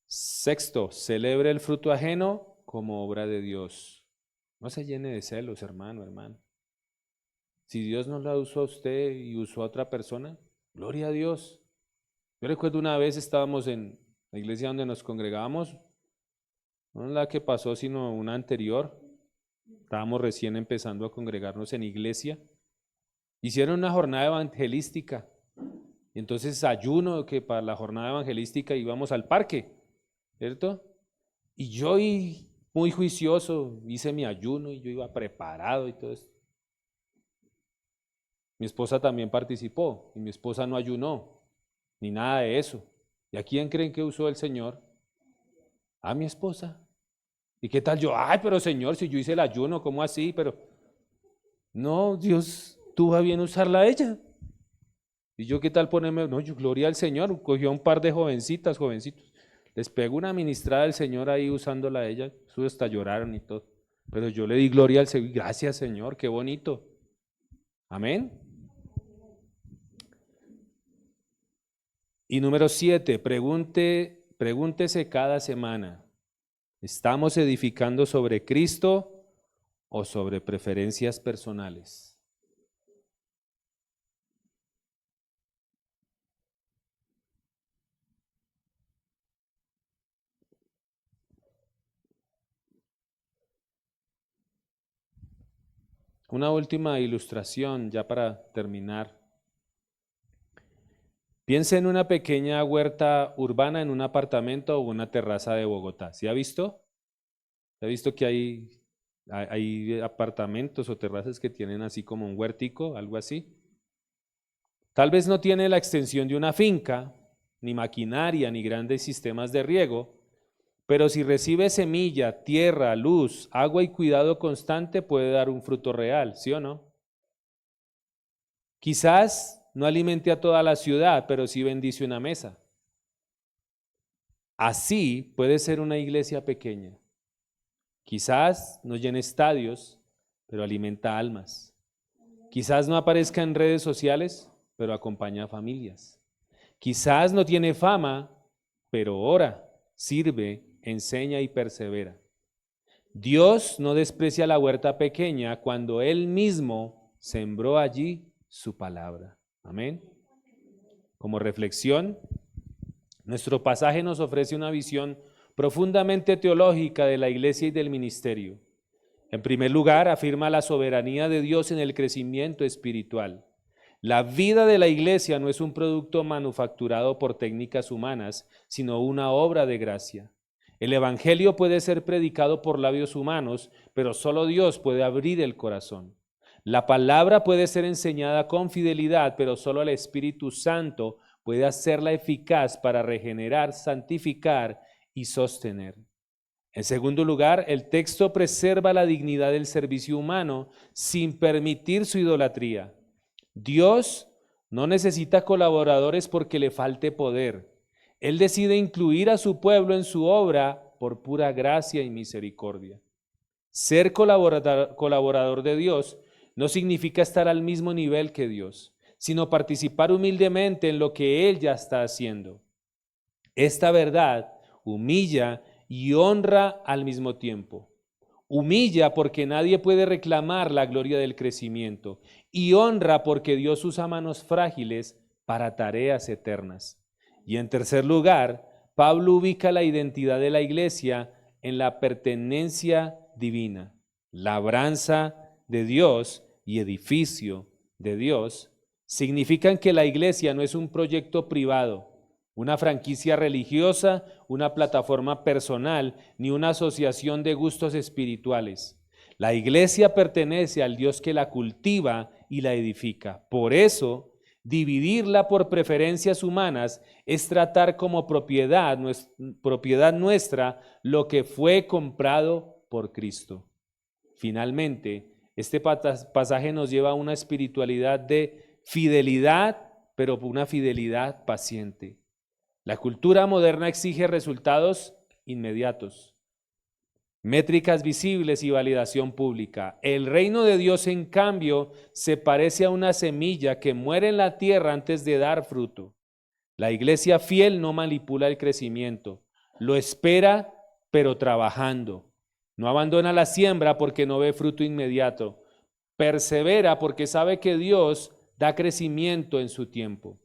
[SPEAKER 1] 6, celebre el fruto ajeno como obra de Dios. No se llene de celos, hermano. Si Dios no la usó a usted y usó a otra persona, gloria a Dios. Yo recuerdo una vez estábamos en la iglesia donde nos congregábamos, no la que pasó, sino una anterior. Estábamos recién empezando a congregarnos en iglesia. Hicieron una jornada evangelística. Y entonces ayuno que para la jornada evangelística íbamos al parque, ¿cierto? Y yo muy juicioso hice mi ayuno y yo iba preparado y todo esto. Mi esposa también participó y mi esposa no ayunó, ni nada de eso. ¿Y a quién creen que usó el Señor? A mi esposa. ¿Y qué tal yo? Ay, pero Señor, si yo hice el ayuno, ¿cómo así? Pero no, Dios tuvo a bien usarla a ella. ¿Y yo qué tal ponerme? No, yo gloria al Señor. Cogió a un par de jovencitos. Les pegó una ministrada del Señor ahí usándola a ella. Eso hasta lloraron y todo. Pero yo le di gloria al Señor. Gracias, Señor, qué bonito. Amén. Y número 7, pregúntese cada semana, ¿estamos edificando sobre Cristo o sobre preferencias personales? Una última ilustración ya para terminar. Piensa en una pequeña huerta urbana en un apartamento o una terraza de Bogotá. ¿Sí ha visto? ¿Se ha visto que hay apartamentos o terrazas que tienen así como un huertico, algo así? Tal vez no tiene la extensión de una finca, ni maquinaria, ni grandes sistemas de riego, pero si recibe semilla, tierra, luz, agua y cuidado constante puede dar un fruto real, ¿sí o no? Quizás no alimente a toda la ciudad, pero sí bendice una mesa. Así puede ser una iglesia pequeña. Quizás no llene estadios, pero alimenta almas. Quizás no aparezca en redes sociales, pero acompaña a familias. Quizás no tiene fama, pero ora, sirve, enseña y persevera. Dios no desprecia la huerta pequeña cuando Él mismo sembró allí su palabra. Amén. Como reflexión, nuestro pasaje nos ofrece una visión profundamente teológica de la iglesia y del ministerio. En primer lugar, afirma la soberanía de Dios en el crecimiento espiritual. La vida de la iglesia no es un producto manufacturado por técnicas humanas, sino una obra de gracia. El evangelio puede ser predicado por labios humanos, pero solo Dios puede abrir el corazón. La palabra puede ser enseñada con fidelidad, pero solo el Espíritu Santo puede hacerla eficaz para regenerar, santificar y sostener. En segundo lugar, el texto preserva la dignidad del servicio humano sin permitir su idolatría. Dios no necesita colaboradores porque le falte poder. Él decide incluir a su pueblo en su obra por pura gracia y misericordia. Ser colaborador de Dios no significa estar al mismo nivel que Dios, sino participar humildemente en lo que Él ya está haciendo. Esta verdad humilla y honra al mismo tiempo. Humilla porque nadie puede reclamar la gloria del crecimiento y honra porque Dios usa manos frágiles para tareas eternas. Y en tercer lugar, Pablo ubica la identidad de la iglesia en la pertenencia divina, labranza de Dios y edificio de Dios. Significan que la iglesia no es un proyecto privado, una franquicia religiosa, una plataforma personal, ni una asociación de gustos espirituales. La iglesia pertenece al Dios que la cultiva y la edifica. Por eso, dividirla por preferencias humanas es tratar como propiedad nuestra lo que fue comprado por Cristo. Finalmente, este pasaje nos lleva a una espiritualidad de fidelidad, pero una fidelidad paciente. La cultura moderna exige resultados inmediatos, métricas visibles y validación pública. El reino de Dios, en cambio, se parece a una semilla que muere en la tierra antes de dar fruto. La iglesia fiel no manipula el crecimiento, lo espera, pero trabajando. No abandona la siembra porque no ve fruto inmediato. Persevera porque sabe que Dios da crecimiento en su tiempo.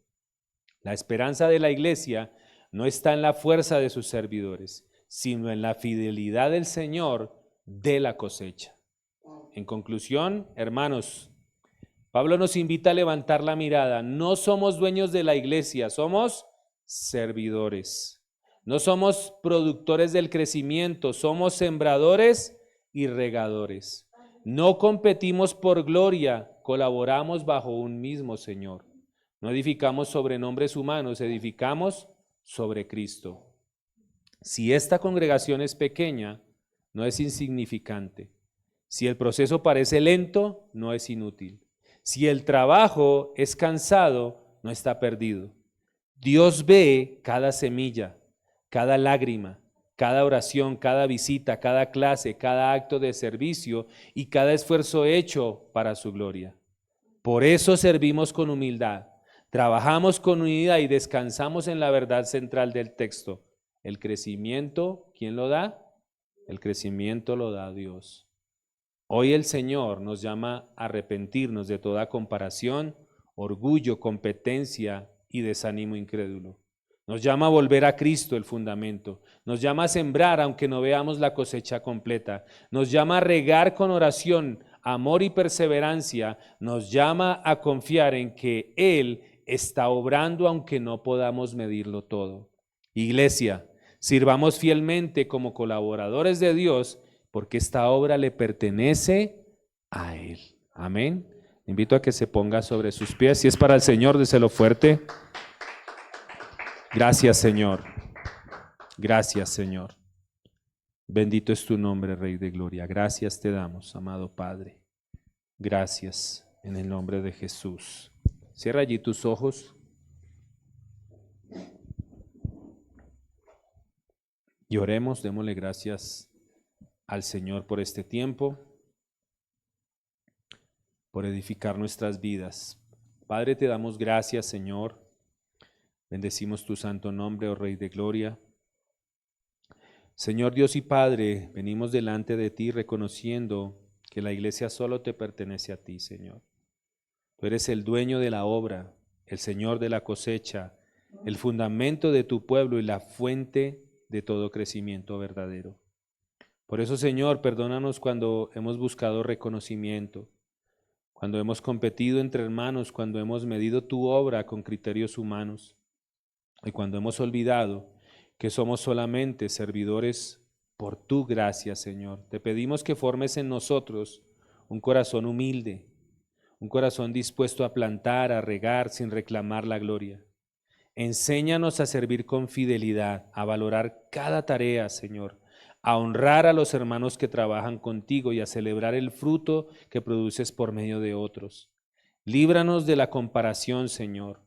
[SPEAKER 1] La esperanza de la iglesia no está en la fuerza de sus servidores, sino en la fidelidad del Señor de la cosecha. En conclusión, hermanos, Pablo nos invita a levantar la mirada. No somos dueños de la iglesia, somos servidores. No somos productores del crecimiento, somos sembradores y regadores. No competimos por gloria, colaboramos bajo un mismo Señor. No edificamos sobre nombres humanos, edificamos sobre Cristo. Si esta congregación es pequeña, no es insignificante. Si el proceso parece lento, no es inútil. Si el trabajo es cansado, no está perdido. Dios ve cada semilla, cada lágrima, cada oración, cada visita, cada clase, cada acto de servicio y cada esfuerzo hecho para su gloria. Por eso servimos con humildad, trabajamos con unidad y descansamos en la verdad central del texto. El crecimiento, ¿quién lo da? El crecimiento lo da Dios. Hoy el Señor nos llama a arrepentirnos de toda comparación, orgullo, competencia y desánimo incrédulo. Nos llama a volver a Cristo, el fundamento. Nos llama a sembrar aunque no veamos la cosecha completa. Nos llama a regar con oración, amor y perseverancia. Nos llama a confiar en que Él está obrando aunque no podamos medirlo todo. Iglesia, sirvamos fielmente como colaboradores de Dios, porque esta obra le pertenece a Él. Amén. Invito a que se ponga sobre sus pies. Si es para el Señor, déselo fuerte. Gracias, Señor. Gracias, Señor. Bendito es tu nombre, Rey de Gloria. Gracias te damos, amado Padre. Gracias en el nombre de Jesús. Cierra allí tus ojos. Y oremos, démosle gracias al Señor por este tiempo, por edificar nuestras vidas. Padre, te damos gracias, Señor. Bendecimos tu santo nombre, oh Rey de Gloria. Señor Dios y Padre, venimos delante de ti reconociendo que la iglesia solo te pertenece a ti, Señor. Tú eres el dueño de la obra, el Señor de la cosecha, el fundamento de tu pueblo y la fuente de todo crecimiento verdadero. Por eso, Señor, perdónanos cuando hemos buscado reconocimiento, cuando hemos competido entre hermanos, cuando hemos medido tu obra con criterios humanos y cuando hemos olvidado que somos solamente servidores por tu gracia, Señor. Te pedimos que formes en nosotros un corazón humilde, un corazón dispuesto a plantar, a regar sin reclamar la gloria. Enséñanos a servir con fidelidad, a valorar cada tarea, Señor, a honrar a los hermanos que trabajan contigo y a celebrar el fruto que produces por medio de otros. Líbranos de la comparación, Señor,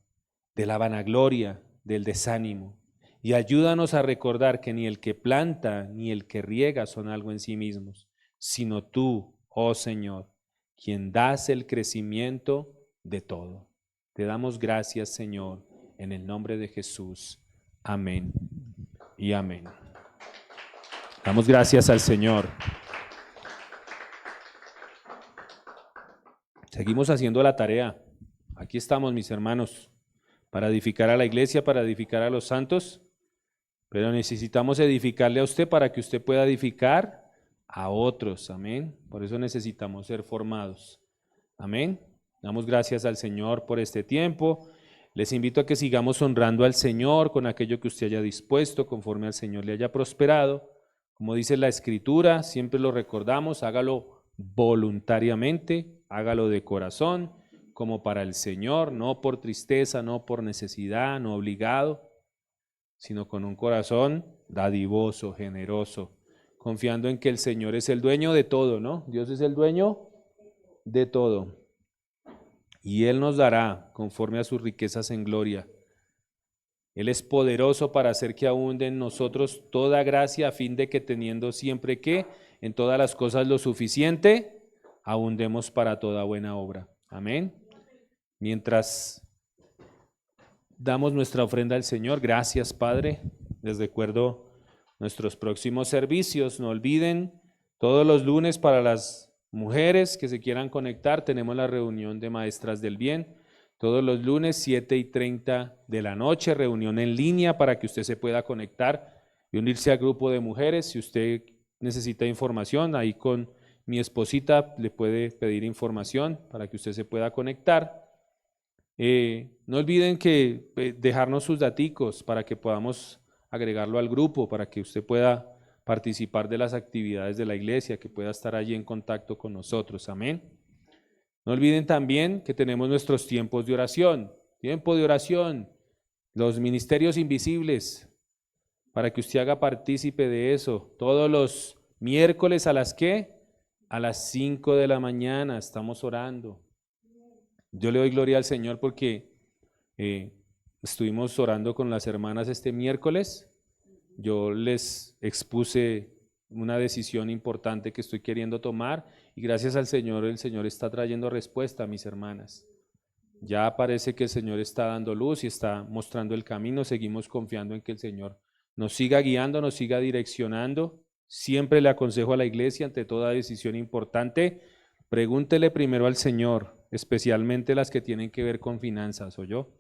[SPEAKER 1] de la vanagloria, del desánimo, y ayúdanos a recordar que ni el que planta ni el que riega son algo en sí mismos, sino tú, oh Señor, quien das el crecimiento de todo. Te damos gracias, Señor, en el nombre de Jesús. Amén y amén. Damos gracias al Señor. Seguimos haciendo la tarea. Aquí estamos, mis hermanos, para edificar a la iglesia, para edificar a los santos, pero necesitamos edificarle a usted para que usted pueda edificar a otros. Amén. Por eso necesitamos ser formados. Amén. Damos gracias al Señor por este tiempo. Les invito a que sigamos honrando al Señor con aquello que usted haya dispuesto, conforme al Señor le haya prosperado. Como dice la Escritura, siempre lo recordamos, hágalo voluntariamente, hágalo de corazón, como para el Señor, no por tristeza, no por necesidad, no obligado, sino con un corazón dadivoso, generoso, confiando en que el Señor es el dueño de todo, ¿no? Dios es el dueño de todo. Y Él nos dará conforme a sus riquezas en gloria. Él es poderoso para hacer que abunde en nosotros toda gracia, a fin de que teniendo siempre que en todas las cosas lo suficiente, abundemos para toda buena obra. Amén. Mientras damos nuestra ofrenda al Señor, gracias Padre. Les recuerdo nuestros próximos servicios. No olviden, todos los lunes para las mujeres que se quieran conectar, tenemos la reunión de maestras del bien. Todos los lunes, 7:30 de la noche, reunión en línea para que usted se pueda conectar y unirse al grupo de mujeres. Si usted necesita información, ahí con mi esposita le puede pedir información para que usted se pueda conectar. No olviden que dejarnos sus daticos para que podamos agregarlo al grupo, para que usted pueda participar de las actividades de la iglesia, que pueda estar allí en contacto con nosotros. Amén. No olviden también que tenemos nuestros tiempos de oración. Tiempo de oración, los ministerios invisibles, para que usted haga partícipe de eso. Todos los miércoles a las ¿qué? A las 5 de la mañana estamos orando. Yo le doy gloria al Señor porque estuvimos orando con las hermanas este miércoles. Yo les expuse una decisión importante que estoy queriendo tomar y gracias al Señor, el Señor está trayendo respuesta a mis hermanas. Ya parece que el Señor está dando luz y está mostrando el camino. Seguimos confiando en que el Señor nos siga guiando, nos siga direccionando. Siempre le aconsejo a la iglesia ante toda decisión importante, pregúntele primero al Señor, especialmente las que tienen que ver con finanzas, ¿oyó?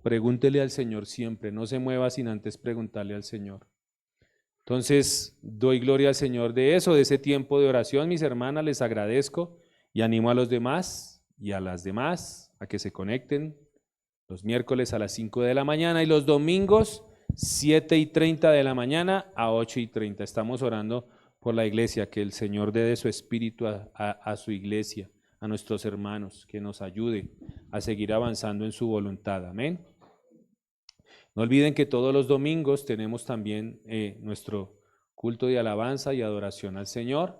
[SPEAKER 1] Pregúntele al Señor siempre, no se mueva sin antes preguntarle al Señor. Entonces, doy gloria al Señor de eso, de ese tiempo de oración, mis hermanas, les agradezco y animo a los demás y a las demás a que se conecten los miércoles a las 5 de la mañana y los domingos 7:30 de la mañana a 8:30. Estamos orando por la iglesia, que el Señor dé de su espíritu a su iglesia, a nuestros hermanos, que nos ayude a seguir avanzando en su voluntad. Amén. No olviden que todos los domingos tenemos también nuestro culto de alabanza y adoración al Señor.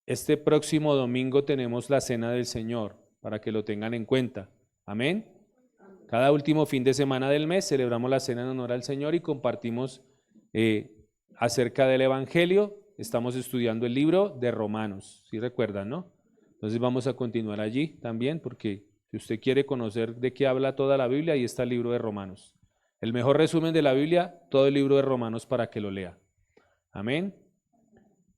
[SPEAKER 1] Este próximo domingo tenemos la Cena del Señor, para que lo tengan en cuenta. Amén. Cada último fin de semana del mes celebramos la cena en honor al Señor y compartimos acerca del Evangelio. Estamos estudiando el libro de Romanos, ¿sí recuerdan, no? Entonces vamos a continuar allí también, porque si usted quiere conocer de qué habla toda la Biblia, ahí está el libro de Romanos. El mejor resumen de la Biblia, todo el libro de Romanos para que lo lea. Amén.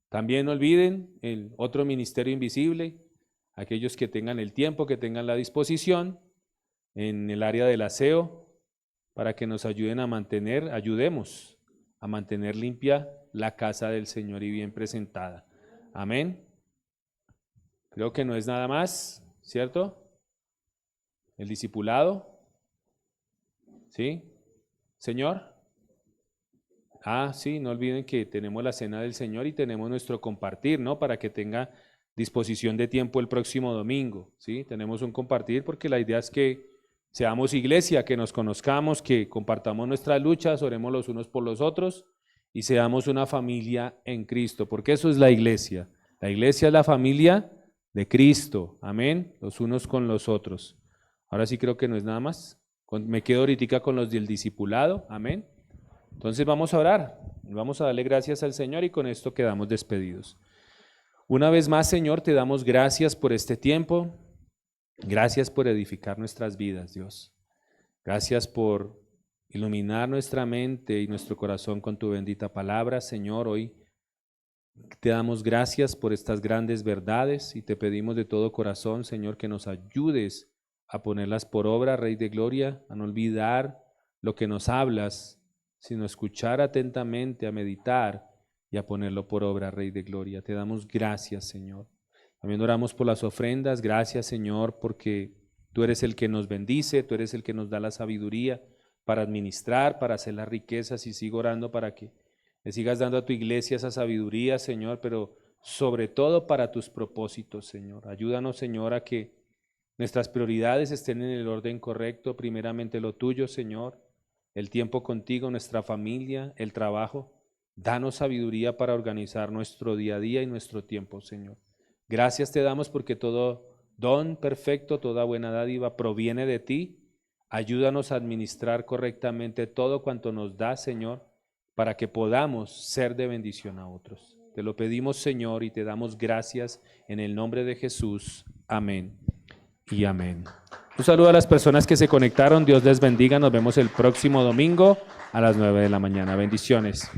[SPEAKER 1] También no olviden el otro ministerio invisible, aquellos que tengan el tiempo, que tengan la disposición en el área del aseo, para que nos ayuden a mantener, ayudemos a mantener limpia la casa del Señor y bien presentada. Amén. Creo que no es nada más, ¿cierto? El discipulado. ¿Sí? Señor. Sí, no olviden que tenemos la cena del Señor y tenemos nuestro compartir, ¿no? Para que tenga disposición de tiempo el próximo domingo, ¿sí? Tenemos un compartir porque la idea es que seamos iglesia, que nos conozcamos, que compartamos nuestras luchas, oremos los unos por los otros y seamos una familia en Cristo, porque eso es la iglesia. La iglesia es la familia de Cristo, amén, los unos con los otros. Ahora sí creo que no es nada más. Me quedo ahorita con los del discipulado, amén. Entonces vamos a orar, vamos a darle gracias al Señor y con esto quedamos despedidos. Una vez más, Señor, te damos gracias por este tiempo, gracias por edificar nuestras vidas, Dios. Gracias por iluminar nuestra mente y nuestro corazón con tu bendita palabra, Señor. Hoy te damos gracias por estas grandes verdades y te pedimos de todo corazón, Señor, que nos ayudes a ponerlas por obra, Rey de Gloria, a no olvidar lo que nos hablas, sino escuchar atentamente, a meditar y a ponerlo por obra, Rey de Gloria. Te damos gracias, Señor. También oramos por las ofrendas. Gracias, Señor, porque tú eres el que nos bendice, tú eres el que nos da la sabiduría para administrar, para hacer las riquezas, y sigo orando para que le sigas dando a tu iglesia esa sabiduría, Señor, pero sobre todo para tus propósitos, Señor. Ayúdanos, Señor, a que nuestras prioridades estén en el orden correcto, primeramente lo tuyo, Señor, el tiempo contigo, nuestra familia, el trabajo. Danos sabiduría para organizar nuestro día a día y nuestro tiempo, Señor. Gracias te damos porque todo don perfecto, toda buena dádiva proviene de ti. Ayúdanos a administrar correctamente todo cuanto nos da, Señor, para que podamos ser de bendición a otros. Te lo pedimos, Señor, y te damos gracias en el nombre de Jesús. Amén y amén. Un saludo a las personas que se conectaron. Dios les bendiga. Nos vemos el próximo domingo a las 9 de la mañana. Bendiciones.